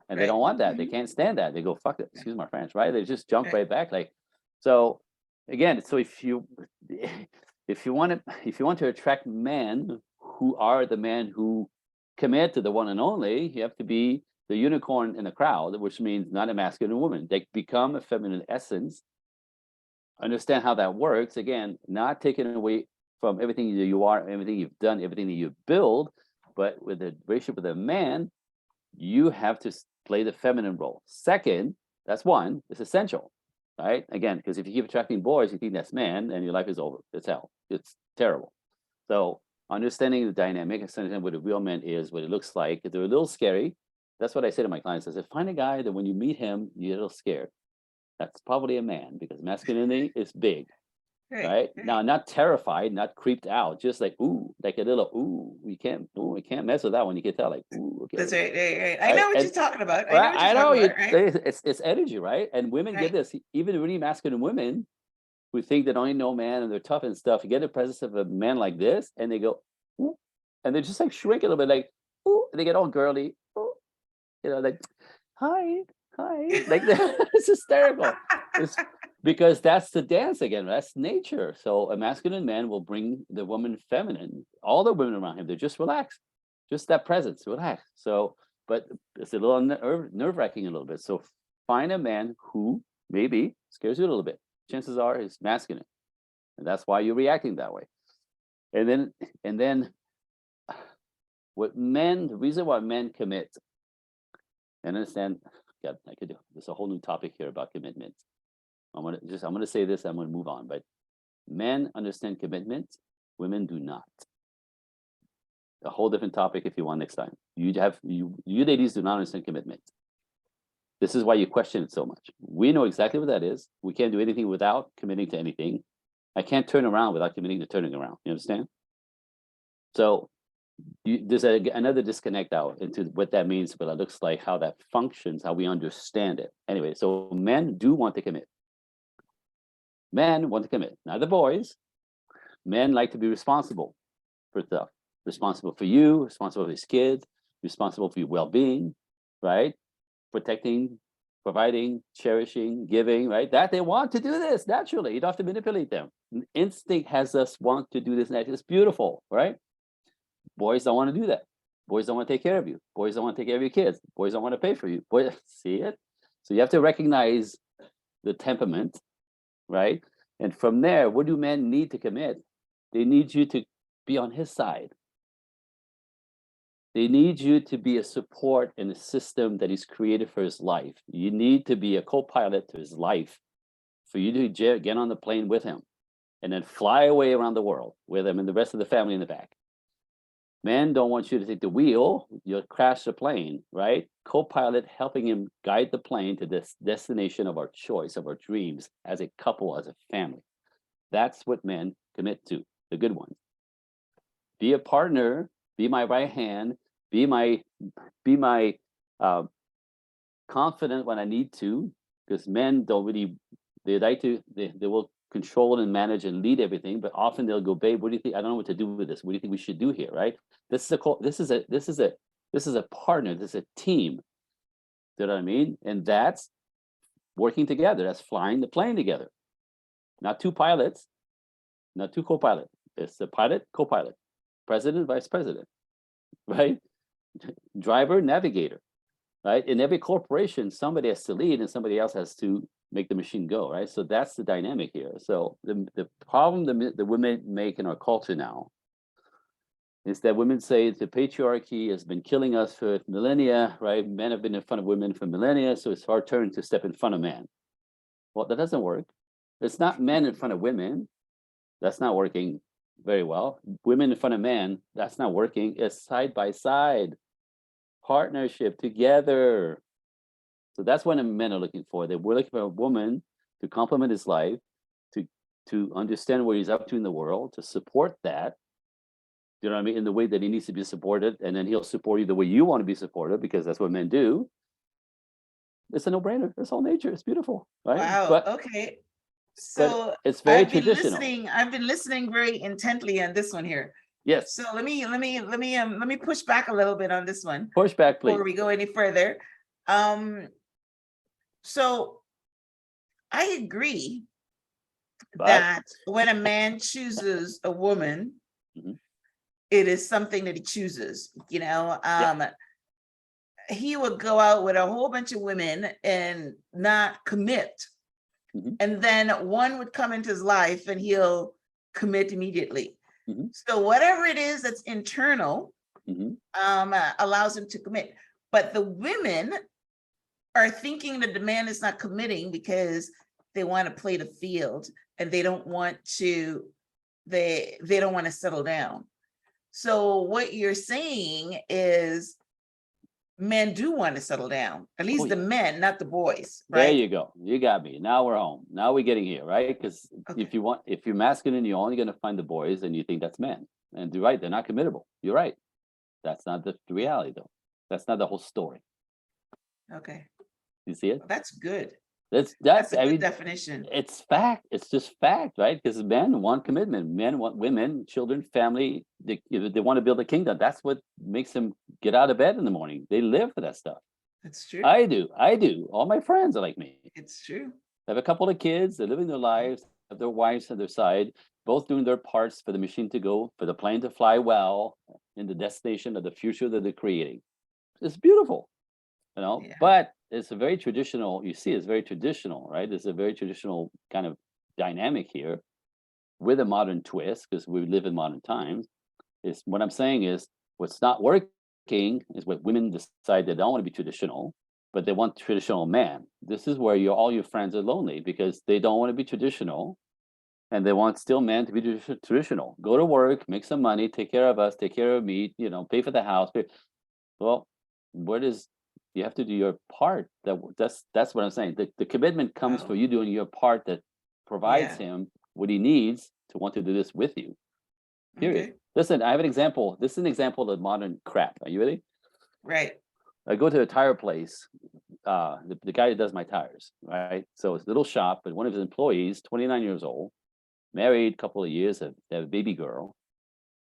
S1: and they
S2: Right.
S1: don't want that. They
S2: Mhm.
S1: can't stand that. They go, fuck it.
S2: Right.
S1: Excuse my French, right? They just jump
S2: Right.
S1: right back. Like, so again, so if you want to attract men who are the men who commit to the one and only, you have to be the unicorn in the crowd, which means not a masculine woman. They become a feminine essence, understand how that works. Again, not taken away from everything that you are, everything you've done, everything that you build, but with the relationship with a man, you have to play the feminine role. Second, that's one, it's essential, right? Again, because if you keep attracting boys, you think that's man, and your life is over. It's hell. It's terrible. So understanding the dynamic, understanding what a real man is, what it looks like, if they're a little scary. That's what I say to my clients. I said, find a guy that when you meet him, you're a little scared. That's probably a man because masculinity is big. right? Now, not terrified, not creeped out, just like, ooh, like a little, we can't mess with that one. You can tell, like, ooh, okay.
S2: That's right. I
S1: Right?
S2: know what
S1: And
S2: you're talking about. I know
S1: right,
S2: what you're
S1: I know
S2: talking
S1: you,
S2: about, right?
S1: it's energy, right? And women get
S2: Right.
S1: this, even really masculine women who think they don't know man and they're tough and stuff, you get the presence of a man like this, and they go, ooh, and they just like shrink a little bit, like, ooh, and they get all girly, ooh, like, hi, hi, like that. It's hysterical. It's because that's the dance again. That's nature. So a masculine man will bring the woman feminine. All the women around him, they're just relaxed, just that presence, relax. So, but it's a little nerve wracking a little bit. So find a man who maybe scares you a little bit. Chances are he's masculine, and that's why you're reacting that way. And then what men, the reason why men commit, and understand, God, I could do. There's a whole new topic here about commitment. I'm gonna say this. I'm gonna move on. But men understand commitment. Women do not. A whole different topic if you want next time. You ladies do not understand commitment. This is why you question it so much. We know exactly what that is. We can't do anything without committing to anything. I can't turn around without committing to turning around. You understand? So there's another disconnect out into what that means, what that looks like, how that functions, how we understand it. Anyway, so men do want to commit. Men want to commit, not the boys. Men like to be responsible for stuff. Responsible for you, responsible for his kids, responsible for your well-being, right? Protecting, providing, cherishing, giving, right? That they want to do this naturally. You don't have to manipulate them. Instinct has us want to do this naturally. It's beautiful, right? Boys don't want to do that. Boys don't want to take care of you. Boys don't want to take care of your kids. Boys don't want to pay for you. Boys, see it? So you have to recognize the temperament, right? And from there, what do men need to commit? They need you to be on his side. They need you to be a support in a system that he's created for his life. You need to be a co-pilot to his life for you to get on the plane with him and then fly away around the world with him and the rest of the family in the back. Men don't want you to take the wheel, you'll crash the plane, right? Co-pilot helping him guide the plane to this destination of our choice, of our dreams, as a couple, as a family. That's what men commit to, the good ones. Be a partner, be my right hand, be my confident when I need to, because men don't really, they will control and manage and lead everything, but often they'll go, babe, what do you think? I don't know what to do with this. What do you think we should do here? Right? This is a partner, this is a team. You know what I mean? And that's working together, that's flying the plane together. Not two pilots, not two co-pilots. It's the pilot, co-pilot, president, vice president, right? Driver, navigator, right? In every corporation, somebody has to lead and somebody else has to make the machine go, right? So that's the dynamic here. So the problem the women make in our culture now is that women say the patriarchy has been killing us for millennia, right? Men have been in front of women for millennia, so it's our turn to step in front of man. Well, that doesn't work. It's not men in front of women. That's not working very well. Women in front of men, that's not working. It's side by side, partnership together. So that's what men are looking for. We're looking for a woman to complement his life, to understand what he's up to in the world, to support that. You know what I mean? In the way that he needs to be supported, and then he'll support you the way you want to be supported, because that's what men do. It's a no-brainer. It's all nature. It's beautiful, right?
S2: Wow. Okay.
S1: But
S2: So
S1: it's very traditional.
S2: I've been listening very intently on this one here.
S1: Yes.
S2: So let me push back a little bit on this one
S1: Push back,
S2: before
S1: please.
S2: we go any further. So I agree that when a man chooses a woman,
S1: Mhm.
S2: it is something that he chooses,
S1: Yeah.
S2: he would go out with a whole bunch of women and not commit.
S1: Mhm.
S2: And then one would come into his life and he'll commit immediately.
S1: Mhm.
S2: So whatever it is that's internal
S1: Mhm.
S2: allows him to commit. But the women are thinking that the man is not committing because they want to play the field and they don't want to settle down. So what you're saying is men do want to settle down, at least
S1: Oh,
S2: the
S1: yeah.
S2: men, not the boys,
S1: There
S2: right?
S1: you go. You got me. Now we're home. Now we're getting here, right? Because
S2: Okay.
S1: if you're masculine, you're only going to find the boys, and you think that's men. And you're right, they're not committable. You're right. That's not the reality, though. That's not the whole story.
S2: Okay.
S1: You see it?
S2: Well, that's good.
S1: That's
S2: That's a
S1: I
S2: good
S1: mean,
S2: definition.
S1: it's fact. It's just fact, right? Because men want commitment. Men want women, children, family. They want to build a kingdom. That's what makes them get out of bed in the morning. They live for that stuff.
S2: That's true.
S1: I do. I do. All my friends are like me.
S2: It's true.
S1: They have a couple of kids. They're living their lives. Have their wives on their side, both doing their parts for the machine to go, for the plane to fly well in the destination of the future that they're creating. It's beautiful,
S2: Yeah.
S1: but it's a very traditional. You see, it's very traditional, right? It's a very traditional kind of dynamic here with a modern twist because we live in modern times. Is what I'm saying is what's not working is what women decide they don't want to be traditional, but they want traditional man. This is where all your friends are lonely because they don't want to be traditional and they want still men to be traditional. Go to work, make some money, take care of us, take care of me, pay for the house. Well, what is you have to do your part. That's what I'm saying. The commitment comes for
S2: Wow.
S1: you doing your part that provides
S2: Yeah.
S1: him what he needs to want to do this with you. Period.
S2: Okay.
S1: Listen, I have an example. This is an example of modern crap. Are you ready?
S2: Right.
S1: I go to a tire place. The guy that does my tires, right? So it's a little shop, but one of his employees, 29 years old, married, couple of years, they have a baby girl.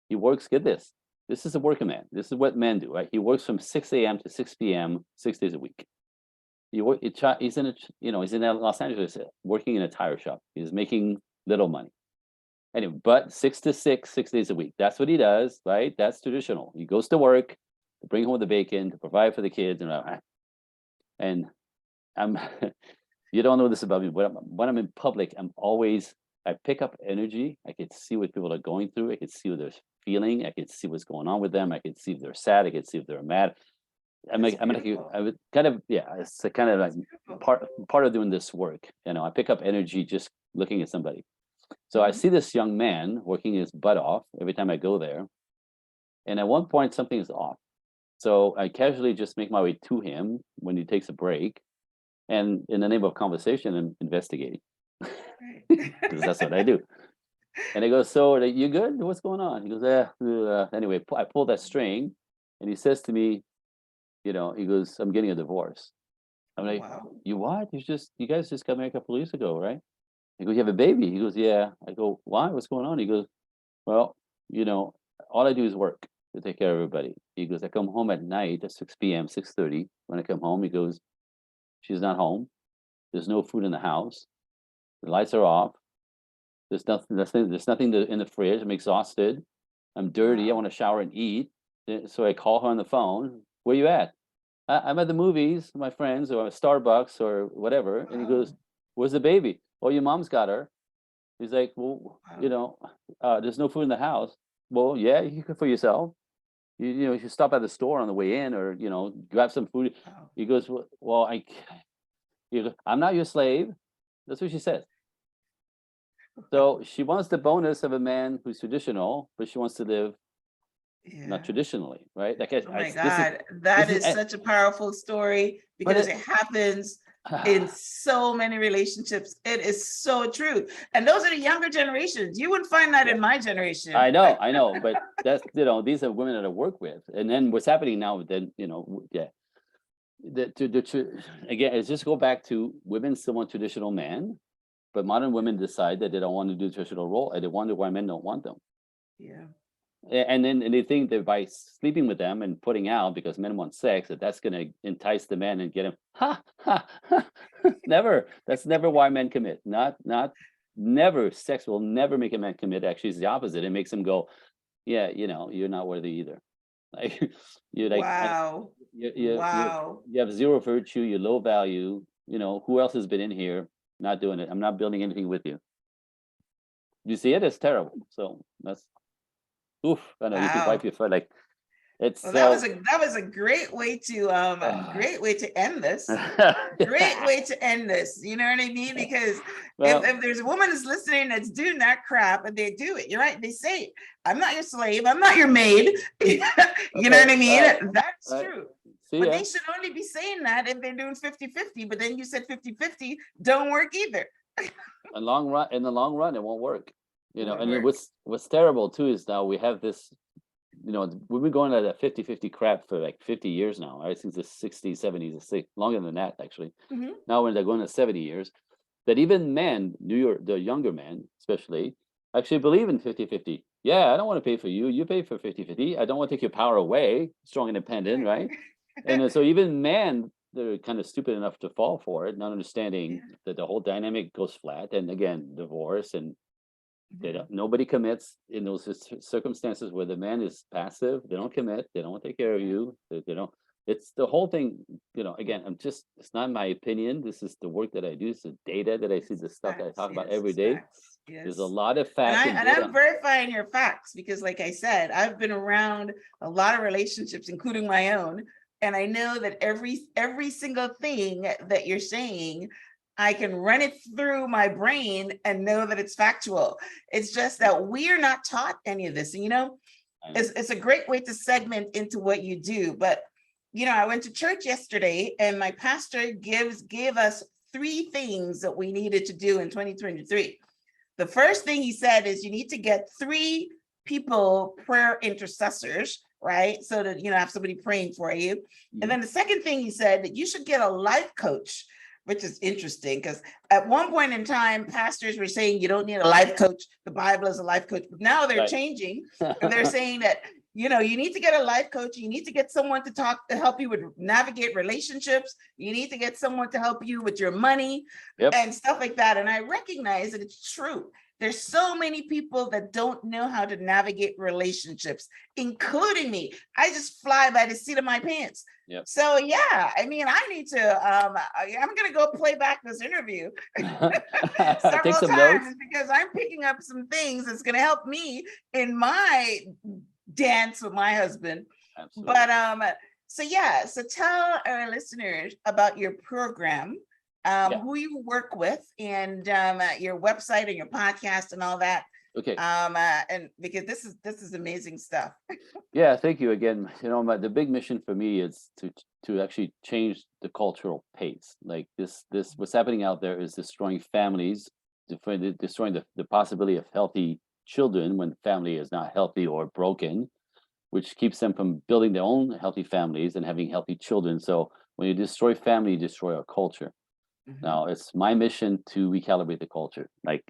S1: He works, get this. This is a working man. This is what men do, right? He works from 6 a.m. to 6 p.m., 6 days a week. He's in Los Angeles working in a tire shop. He's making little money. Anyway, but 6 to 6, 6 days a week. That's what he does, right? That's traditional. He goes to work to bring home the bacon, to provide for the kids, and I'm you don't know this about me, but when I'm in public, I pick up energy. I can see what people are going through. I can see what they're feeling. I can see what's going on with them. I can see if they're sad. I can see if they're mad. I would kind of, yeah, it's a kind of like part of doing this work. I pick up energy just looking at somebody. So I see this young man working his butt off every time I go there. And at one point, something is off. So I casually just make my way to him when he takes a break. And in the name of conversation, I'm investigating because that's what I do. And I go, so you good? What's going on? He goes, anyway, I pull that string and he says to me, he goes, I'm getting a divorce. I'm like,
S2: Wow.
S1: you what? You guys just got married a couple of weeks ago, right? He goes, you have a baby? He goes, yeah. I go, why? What's going on? He goes, well, all I do is work to take care of everybody. He goes, I come home at night at 6 p.m., 6:30. When I come home, he goes, she's not home. There's no food in the house. The lights are off. There's nothing in the fridge. I'm exhausted. I'm dirty. I
S2: Wow.
S1: want to shower and eat. So I call her on the phone. Where you at? I'm at the movies, with my friends, or at Starbucks or whatever. And he goes,
S2: Wow.
S1: where's the baby? Oh, your mom's got her. He's like, well,
S2: Wow.
S1: there's no food in the house. Well, yeah, you cook for yourself. You should stop at the store on the way in, or grab some food.
S2: Wow.
S1: He goes, well, I'm not your slave. That's what she says. So she wants the bonus of a man who's traditional, but she wants to live not
S2: Yeah.
S1: traditionally, right? Like
S2: Oh my
S1: this is
S2: God, that
S1: this is,
S2: is such a powerful story
S1: but
S2: because it happens in so many relationships. It is so true. And those are the younger generations. You wouldn't find that
S1: yeah,
S2: in my generation.
S1: I know, but that's these are women that I work with, and then what's happening now? Then yeah, again, it's just go back to women still want traditional man, but modern women decide that they don't want to do the traditional role, and they wonder why men don't want them.
S2: Yeah.
S1: And then they think that by sleeping with them and putting out because men want sex, that's going to entice the men and get him. Never. That's never why men commit. Not never. Sex will never make a man commit. Actually, it's the opposite. It makes him go, yeah, you're not worthy either. Like you're like,
S2: Wow.
S1: you have zero virtue. You're low value. Who else has been in here? Not doing it. I'm not building anything with you. You see it? It's terrible. So that's. Oof, I know you could wipe
S2: Wow.
S1: your foot like it's
S2: Well,
S1: so.
S2: that was a great way to great way to end this. Great way to end this. You know what I mean? Because
S1: well,
S2: if there's a woman that's listening that's doing that crap and they do it, you're right. They say, I'm not your slave, I'm not your maid. You know what I mean? That's true.
S1: See
S2: But
S1: ya.
S2: they should only be saying that if they're doing 50-50. But then you said 50-50 don't work either.
S1: In the long run, it won't work.
S2: Won't
S1: And
S2: work.
S1: what's terrible too is now we have this, we've been going at that 50-50 crap for like 50 years now, right? Since the 60s, 70s, longer than that, actually.
S2: Mhm.
S1: Now when they're going to 70 years, that even men, the younger men especially, actually believe in 50-50. Yeah, I don't want to pay for you. You pay for 50-50. I don't want to take your power away. Strong, independent, right? And so even men, they're kind of stupid enough to fall for it, not understanding
S2: Yeah.
S1: that the whole dynamic goes flat. And again, divorce, and
S2: Mhm.
S1: nobody commits in those circumstances where the man is passive. They don't commit. They don't want to take care of
S2: Yeah.
S1: you. They don't. It's the whole thing. Again, it's not my opinion. This is the work that I do. It's the data that I see, the
S2: It's
S1: stuff that I
S2: facts.
S1: talk about
S2: Yes,
S1: every
S2: it's
S1: day.
S2: facts.
S1: There's a
S2: Yes.
S1: lot of
S2: And
S1: fact
S2: I
S1: and
S2: and I'm
S1: data.
S2: verifying your facts because, like I said, I've been around a lot of relationships, including my own, and I know that every single thing that you're saying, I can run it through my brain and know that it's factual. It's just that we're not taught any of this. And
S1: I know.
S2: it's a great way to segment into what you do. But I went to church yesterday, and my pastor gave us three things that we needed to do in 2023. The first thing he said is you need to get three people, prayer intercessors, right? So that have somebody praying for you. And
S1: Mhm.
S2: then the second thing he said that you should get a life coach, which is interesting because at one point in time, pastors were saying you don't need a life coach. The Bible is a life coach. But now they're
S1: Right.
S2: changing, and they're saying that you need to get a life coach. You need to get someone to help you with navigate relationships. You need to get someone to help you with your money
S1: Yep.
S2: and stuff like that. And I recognize that it's true. There's so many people that don't know how to navigate relationships, including me. I just fly by the seat of my pants.
S1: Yep.
S2: So yeah, I mean, I need to. I'm gonna go play back this interview
S1: Take
S2: several
S1: some notes.
S2: times because I'm picking up some things that's gonna help me in my dance with my husband.
S1: Absolutely.
S2: But so yeah, so tell our listeners about your program,
S1: Yeah.
S2: who you work with, and your website and your podcast and all that.
S1: Okay.
S2: And because this is amazing stuff.
S1: Yeah, thank you again. The big mission for me is to actually change the cultural pace. Like this what's happening out there is destroying families, destroying the possibility of healthy children when family is not healthy or broken, which keeps them from building their own healthy families and having healthy children. So when you destroy family, you destroy our culture.
S2: Mhm.
S1: Now it's my mission to recalibrate the culture. Like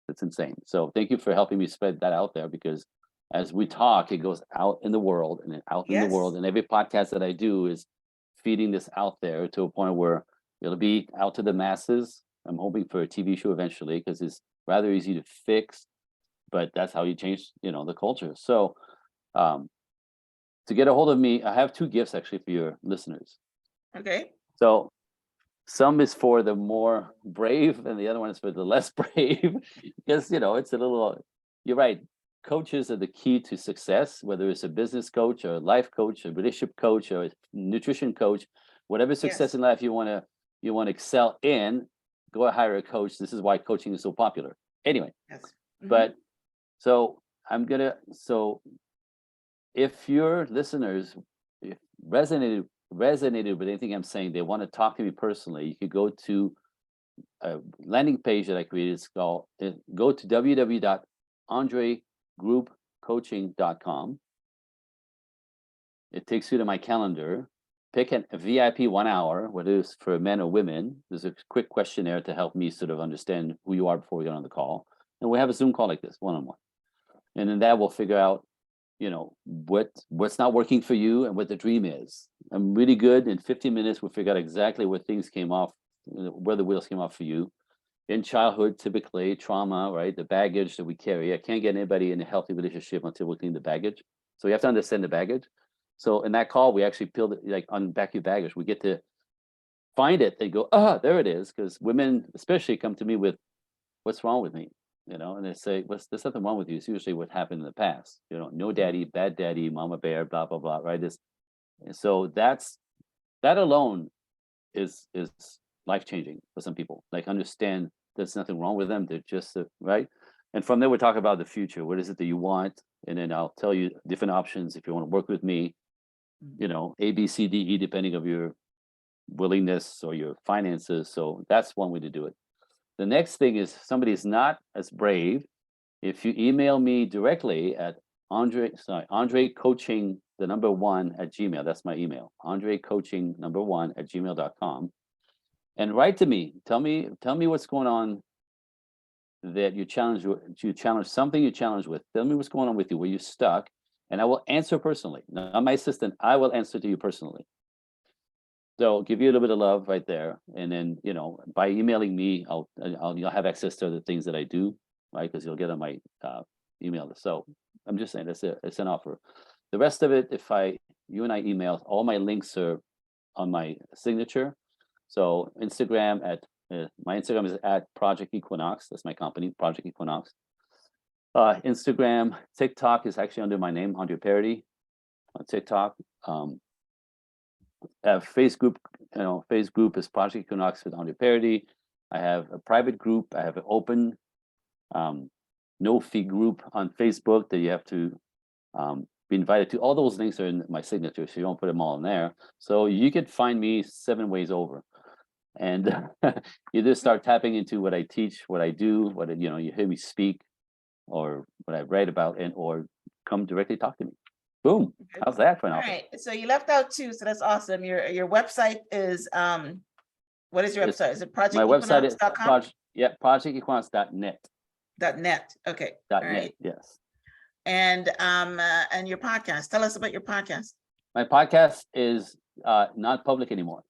S1: it's insane. So thank you for helping me spread that out there, because as we talk, it goes out in the world and out in the
S2: Yes.
S1: world. And every podcast that I do is feeding this out there to a point where it'll be out to the masses. I'm hoping for a TV show eventually because it's rather easy to fix, but that's how you change, the culture. So um, to get a hold of me, I have two gifts actually for your listeners.
S2: Okay.
S1: So some is for the more brave and the other one is for the less brave because it's a little, you're right, coaches are the key to success, whether it's a business coach or a life coach, a relationship coach or a nutrition coach, whatever success
S2: Yes.
S1: in life you want to excel in, go hire a coach. This is why coaching is so popular anyway.
S2: Yes. Mhm.
S1: But so so if your listeners if resonated with anything I'm saying, they want to talk to me personally, you could go to a landing page that I created. It's called go to www.andregroupcoaching.com. It takes you to my calendar. Pick a VIP 1 hour, whether it's for men or women. There's a quick questionnaire to help me sort of understand who you are before we get on the call. And we have a Zoom call like this, one-on-one. And then that will figure out what's not working for you and what the dream is. I'm really good. In 15 minutes we'll figure out exactly where things came off, where the wheels came off for you in childhood. Typically trauma, right? The baggage that we carry. I can't get anybody in a healthy relationship until we clean the baggage. So you have to understand the baggage. So in that call we actually peel it, like unpack your baggage. We get to find it. They go, there it is. Because women especially come to me with, what's wrong with me? And they say, there's nothing wrong with you. It's usually what happened in the past. No daddy, bad daddy, mama bear, blah, blah, blah, right? And so that alone is life changing for some people. Like, understand there's nothing wrong with them. They're just, right? And from there, we talk about the future. What is it that you want? And then I'll tell you different options if you want to work with me. you know, A, B, C, D, E, depending of your willingness or your finances. So that's one way to do it. The next thing is somebody is not as brave. If you email me directly at Andre Coaching, the number one at Gmail, that's my email, Andre Coaching number one at gmail.com. And write to me. Tell me what's going on that you challenge something you challenge with. Tell me what's going on with you, where you're stuck, and I will answer personally. Now, I'm my assistant, I will answer to you personally. So give you a little bit of love right there, and then by emailing me, you'll have access to the things that I do, right? Because you'll get on my email list. So I'm just saying it's an offer. The rest of it, if you and I email, all my links are on my signature. So Instagram my Instagram is at Project Equinox. That's my company, Project Equinox. Instagram, TikTok is actually under my name, Andre Paradis on TikTok. Facebook, Facebook is Project Equinox with Andre Paradis. I have a private group. I have an open, no fee group on Facebook that you have to be invited to. All those links are in my signature, so you don't put them all in there. So you could find me 7 ways over, and you just start tapping into what I teach, what I do, you hear me speak, or what I write about, or come directly talk to me. Boom. How's that for an
S2: All
S1: offer?
S2: right, so you left out 2, so that's awesome. Your website is what is your website? Is it
S1: My website is
S2: projectequinox.com?
S1: projectequinox.net.
S2: .net. Okay. All
S1: .net,
S2: right.
S1: yes.
S2: And your podcast. Tell us about your podcast.
S1: My podcast is not public anymore.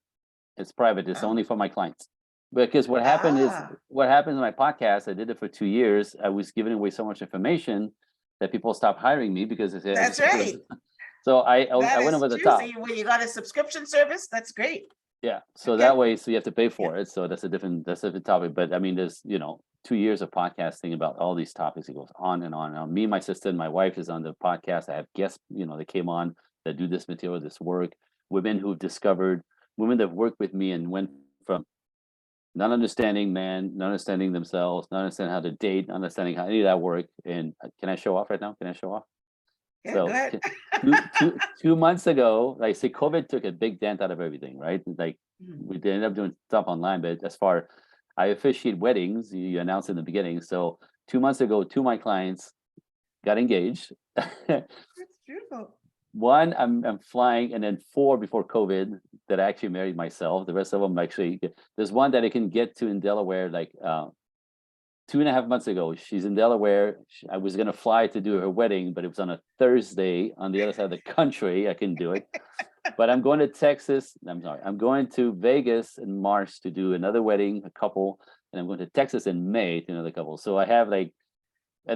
S1: It's private. It's
S2: Oh.
S1: only for my clients. Because what happened is, what happens in my podcast, I did it for 2 years. I was giving away so much information that people stopped hiring me because they said,
S2: That's right.
S1: So I
S2: That
S1: went
S2: is
S1: over the
S2: true.
S1: top.
S2: So you got a subscription service. That's great.
S1: Yeah. So
S2: Okay.
S1: that way, so you have to pay for it. So that's a different topic. But I mean, there's 2 years of podcasting about all these topics. It goes on and on and on. Me, my sister, and my wife is on the podcast. I have guests, that came on that do this material, this work. Women that have worked with me and went from not understanding man, not understanding themselves, not understanding how to date, not understanding how any of that work. And can I show off right now? Can I show off?
S2: Yeah,
S1: So
S2: go ahead.
S1: 2 months ago, like say COVID took a big dent out of everything, right? Like we ended up doing stuff online, but I officiate weddings, you announced in the beginning. So 2 months ago, 2 of my clients got engaged.
S2: That's beautiful.
S1: 1, I'm flying, and then 4 before COVID that I actually married myself. The rest of them actually, there's one that I can get to in Delaware, like 2.5 months ago. She's in Delaware. I was gonna fly to do her wedding, but it was on a Thursday on the other side of the country. I couldn't do it. But I'm going to Texas. I'm going to Vegas in March to do another wedding, a couple, and I'm going to Texas in May to another couple. So I have and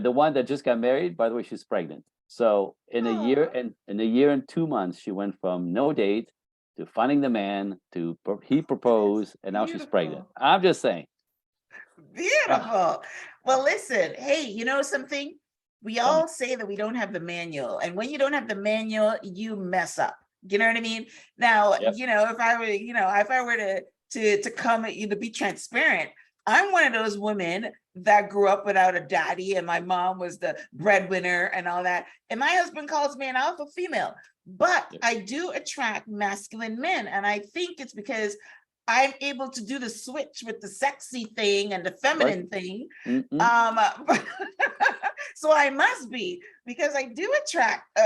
S1: the one that just got married, by the way, she's pregnant. So in a year and 2 months, she went from no date to finding the man to he proposed, and now she's pregnant. I'm just saying.
S2: Beautiful. Well, listen, hey, you know something? We
S1: Tell me.
S2: all say that we don't have the manual, and when you don't have the manual, you mess up. You know what I mean? Now,
S1: Yep.
S2: if I were to come at you to be transparent, I'm one of those women that grew up without a daddy, and my mom was the breadwinner and all that. And my husband calls me an alpha female, but
S1: Yep.
S2: I do attract masculine men, and I think it's because I'm able to do the switch with the sexy thing and the feminine thing.
S1: Mm-mm.
S2: So I must be, because I do attract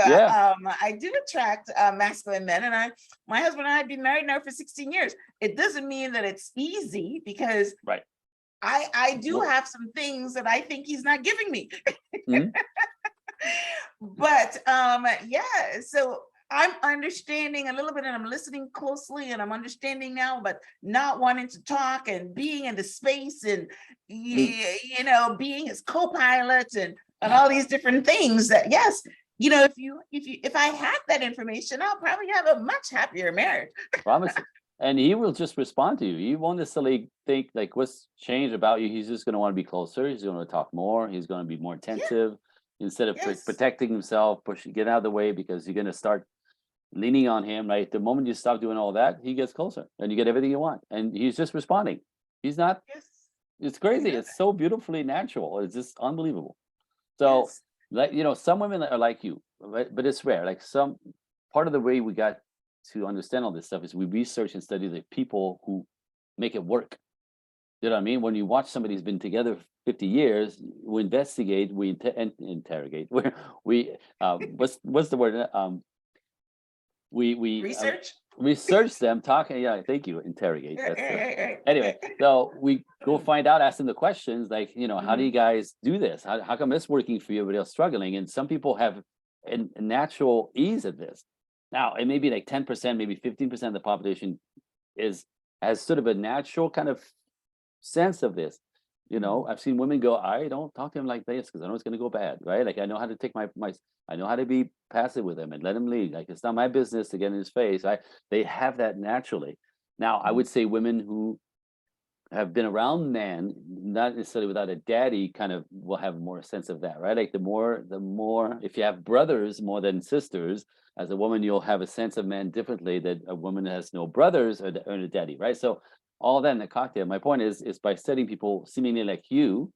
S2: masculine men, and my husband and I have been married now for 16 years. It doesn't mean that it's easy, because
S1: Right.
S2: I do have some things that I think he's not giving me.
S1: Mhm.
S2: But yeah, so I'm understanding a little bit, and I'm listening closely, and I'm understanding now, but not wanting to talk and being in the space, and being his co-pilot and all these different things. That yes, if I had that information, I'll probably have a much happier marriage.
S1: Promise. And he will just respond to you. He won't necessarily think like what's changed about you. He's just going to want to be closer. He's going to talk more. He's going to be more attentive instead of protecting himself, get out of the way, because you're going to start leaning on him. Right. The moment you stop doing all that, he gets closer and you get everything you want. And he's just responding. He's not.
S2: Yes.
S1: It's crazy. It's so beautifully natural. It's just unbelievable. So, some women are like you, right? But it's rare. Like part of the way we got to understand all this stuff is we research and study the people who make it work. You know what I mean? When you watch somebody who's been together 50 years, we investigate, we interrogate. What's the word? We
S2: Research.
S1: research them, talking. Yeah, thank you. Interrogate.
S2: Right,
S1: That's
S2: right, right, right.
S1: anyway. So we go find out, ask them the questions like, how do
S2: Mhm.
S1: you guys do this? How come it's working for you, everybody else struggling? And some people have a natural ease at this. Now it may be like 10%, maybe 15% of the population is has sort of a natural kind of sense of this. I've seen women go, I don't talk to him like this because I know it's going to go bad, right? Like I know how to take I know how to be passive with him and let him lead. Like it's not my business to get in his face. They have that naturally. Now I would say women who have been around men, not necessarily without a daddy, kind of will have more sense of that, right? Like the more, if you have brothers more than sisters, as a woman, you'll have a sense of men differently that a woman has no brothers or a daddy, right? So all that in the cocktail. My point is by studying people seemingly like you,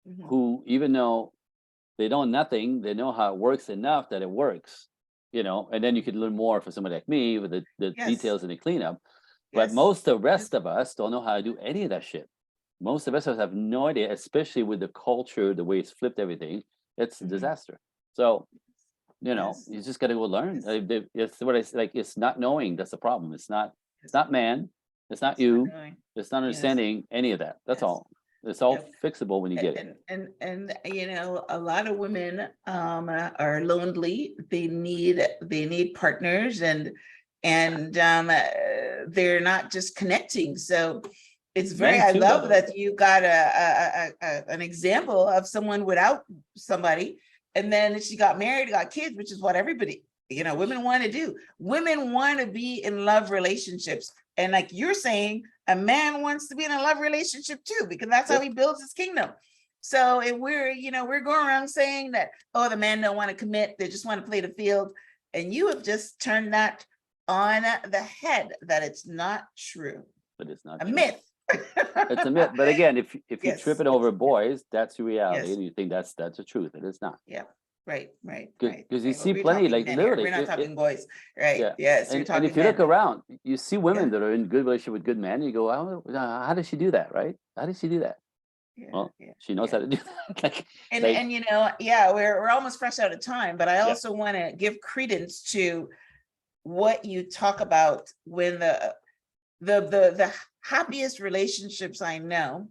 S2: Mhm.
S1: who even though they know nothing, they know how it works enough that it works, and then you could learn more for somebody like me with the
S2: Yes,
S1: details and the cleanup. But
S2: yes.
S1: most of the rest of us don't know how to do any of that shit. Most of us have no idea, especially with the culture, the way it's flipped everything. It's a
S2: Mhm.
S1: disaster. So,
S2: Yes,
S1: you just got to go learn.
S2: yes,
S1: It's what I say, like, it's not knowing that's the problem. It's
S2: yes.
S1: not man. It's not
S2: It's not
S1: you.
S2: knowing.
S1: It's not
S2: Yes,
S1: understanding any of that. That's
S2: yes.
S1: all. It's all
S2: Yep.
S1: fixable when you get it.
S2: And a lot of women are lonely. They need partners, and they're not just connecting. So it's very,
S1: Men
S2: I
S1: too, by
S2: love
S1: the way.
S2: that you got an example of someone without somebody, and then she got married, got kids, which is what everybody, women want to do. Women want to be in love relationships. And like you're saying, a man wants to be in a love relationship too, because that's how
S1: Yep.
S2: he builds his kingdom. So if we're going around saying that, oh, the men don't want to commit, they just want to play the field. And you have just turned that on the head, that it's not true.
S1: But it's not
S2: A
S1: true.
S2: myth.
S1: It's a myth. But again, if you're
S2: Yes,
S1: tripping
S2: it's
S1: over
S2: a myth.
S1: boys, that's your reality,
S2: Yes.
S1: and you think that's the truth. It is not.
S2: Yeah. Right, right, right,
S1: Because you
S2: right. But
S1: see
S2: we're
S1: plenty,
S2: talking
S1: like
S2: men here.
S1: literally,
S2: We're not talking boys. Right.
S1: yeah.
S2: Yes, you're
S1: And if
S2: talking
S1: you look
S2: men.
S1: around, you see women
S2: Yeah,
S1: that are in good relationship with good men. You go, how does she do that, right? How does she do that?
S2: yeah,
S1: Well,
S2: yeah,
S1: she knows
S2: yeah.
S1: how to do that. like,
S2: And yeah, we're almost fresh out of time, but I
S1: yeah,
S2: also want to give credence to what you talk about when the happiest relationships I know,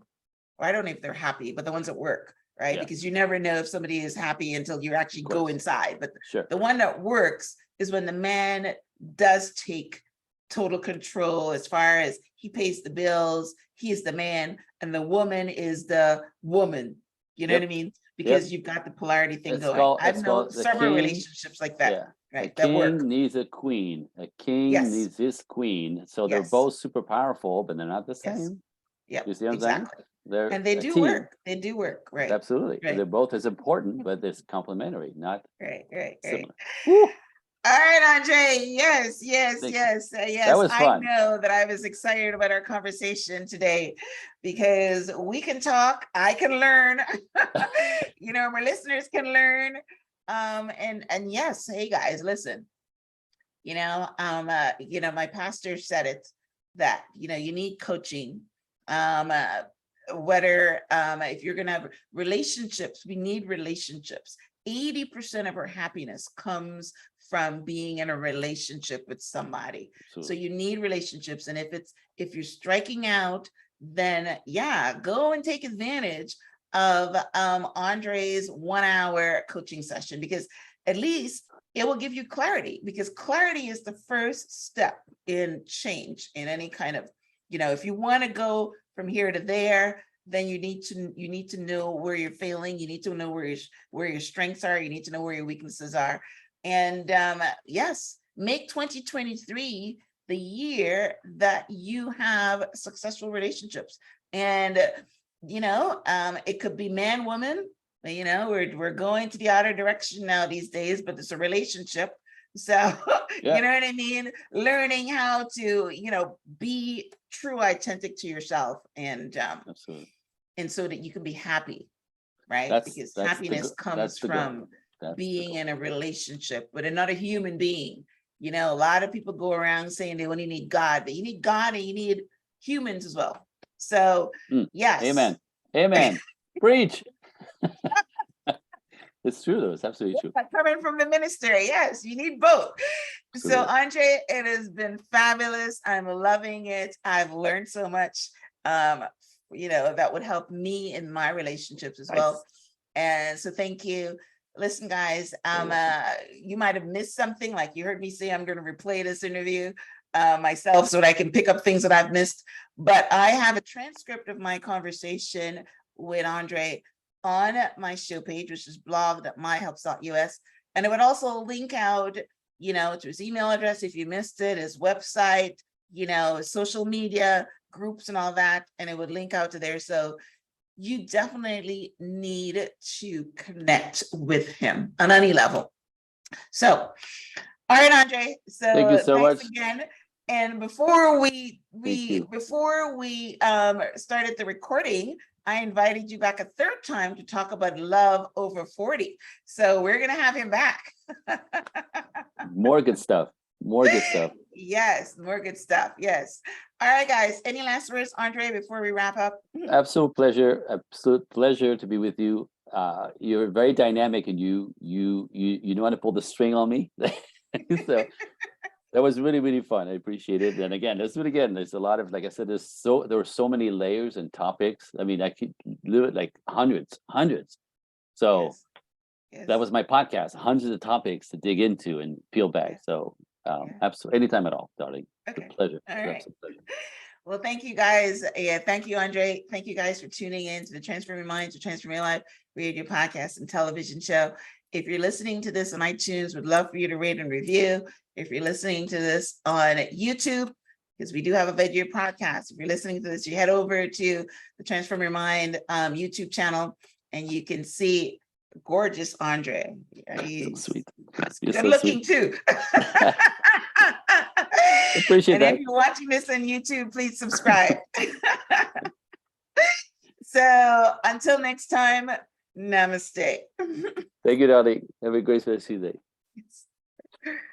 S2: or I don't know if they're happy, but the ones at work, right?
S1: yeah,
S2: Because you never know if somebody is happy until you
S1: of
S2: actually go
S1: course,
S2: inside. But
S1: sure,
S2: the one that works is when the man does take total control, as far as he pays the bills, he's the man, and the woman is the woman. You know what I
S1: yep,
S2: mean?
S1: yep.
S2: Because you've got the polarity thing
S1: It's
S2: going.
S1: called
S2: I've
S1: it's
S2: known
S1: called the
S2: several
S1: king.
S2: relationships like that,
S1: Yeah, a
S2: right? That work.
S1: king needs a queen. A king
S2: Yes,
S1: needs his queen. So they're
S2: yes,
S1: both super powerful, but they're not the
S2: yes.
S1: same.
S2: Yep,
S1: You see what I'm saying?
S2: exactly.
S1: They're
S2: And they
S1: a
S2: do
S1: team.
S2: work. They do work. Right,
S1: Absolutely. They're
S2: right,
S1: both as important, but it's complementary, not
S2: right, right, right.
S1: similar. Woo!
S2: All right, Andre. Yes, yes,
S1: Thank you.
S2: yes,
S1: That
S2: yes.
S1: was
S2: I
S1: fun.
S2: know that I was excited about our conversation today because we can talk. I can learn. My listeners can learn. And yes, hey guys, listen. My pastor said it, that you need coaching. Um, uh, whether if you're gonna have relationships, we need relationships. 80% of our happiness comes from being in a relationship with somebody. So
S1: Absolutely.
S2: you need relationships. And if you're striking out, then yeah, go and take advantage of Andre's 1 hour coaching session, because at least it will give you clarity, because clarity is the first step in change in any kind of, if you want to go from here to there, then you need to know where you're failing. You need to know where your strengths are. You need to know where your weaknesses are. And yes, make 2023 the year that you have successful relationships. And it could be man, woman. We're going to the outer direction now these days, but it's a relationship. So,
S1: Yeah,
S2: you know what I mean? Learning how to, be true, authentic to yourself,
S1: absolutely.
S2: and so that you can be happy, right?
S1: That's
S2: Because
S1: that's the
S2: happiness
S1: that's
S2: comes
S1: the goal.
S2: from
S1: That's the
S2: being
S1: goal.
S2: in a relationship with another human being. You know, a lot of people go around saying they only need God, but you need God and you need humans as well. So, yes.
S1: Amen. Amen. Preach. It's true, though. It's absolutely true.
S2: Coming from the ministry, yes, you need both. So,
S1: Absolutely.
S2: Andre, it has been fabulous. I'm loving it. I've learned so much, you know, that would help me in my relationships as well.
S1: Nice.
S2: And so, thank you. Listen, guys, you might have missed something. Like you heard me say, I'm going to replay this interview myself so that I can pick up things that I've missed. But I have a transcript of my conversation with Andre on my show page, which is blog.myhelps.us. And it would also link out, you know, to his email address if you missed it, his website, you know, social media groups and all that. And it would link out to there. So you definitely need to connect with him on any level. So, all right, Andre. So
S1: thank you so
S2: thanks
S1: much
S2: again. And before we
S1: you.
S2: started the recording, I invited you back a third time to talk about love over 40. So we're gonna have him back.
S1: More good stuff. More good stuff.
S2: Yes, more good stuff. Yes. All right, guys. Any last words, Andre, before we wrap up?
S1: Absolute pleasure. Absolute pleasure to be with you. You're very dynamic, and you know how to pull the string on me. So that was really, really fun. I appreciate it. And again, let's do it again. There's a lot of, like I said, there were so many layers and topics. I mean, I could do it like hundreds. So
S2: Yes. Yes.
S1: that was my podcast, hundreds of topics to dig into and peel back.
S2: Yeah.
S1: So
S2: Yeah.
S1: absolutely, anytime at all, darling.
S2: Okay.
S1: It's a pleasure.
S2: All right.
S1: Absolute pleasure.
S2: Well, thank you guys. Yeah, thank you, Andre. Thank you guys for tuning in to the Transforming Minds, to Transform Your Life radio podcast and television show. If you're listening to this on iTunes, we'd love for you to rate and review. If you're listening to this on YouTube, because we do have a video podcast. If you're listening to this, you head over to the Transform Your Mind YouTube channel, and you can see gorgeous Andre.
S1: So
S2: He's
S1: sweet.
S2: good
S1: so
S2: looking
S1: sweet.
S2: too.
S1: Appreciate
S2: And
S1: that.
S2: if you're watching this on YouTube, please subscribe. So until next time, namaste.
S1: Thank you, darling. Have a great rest of your day.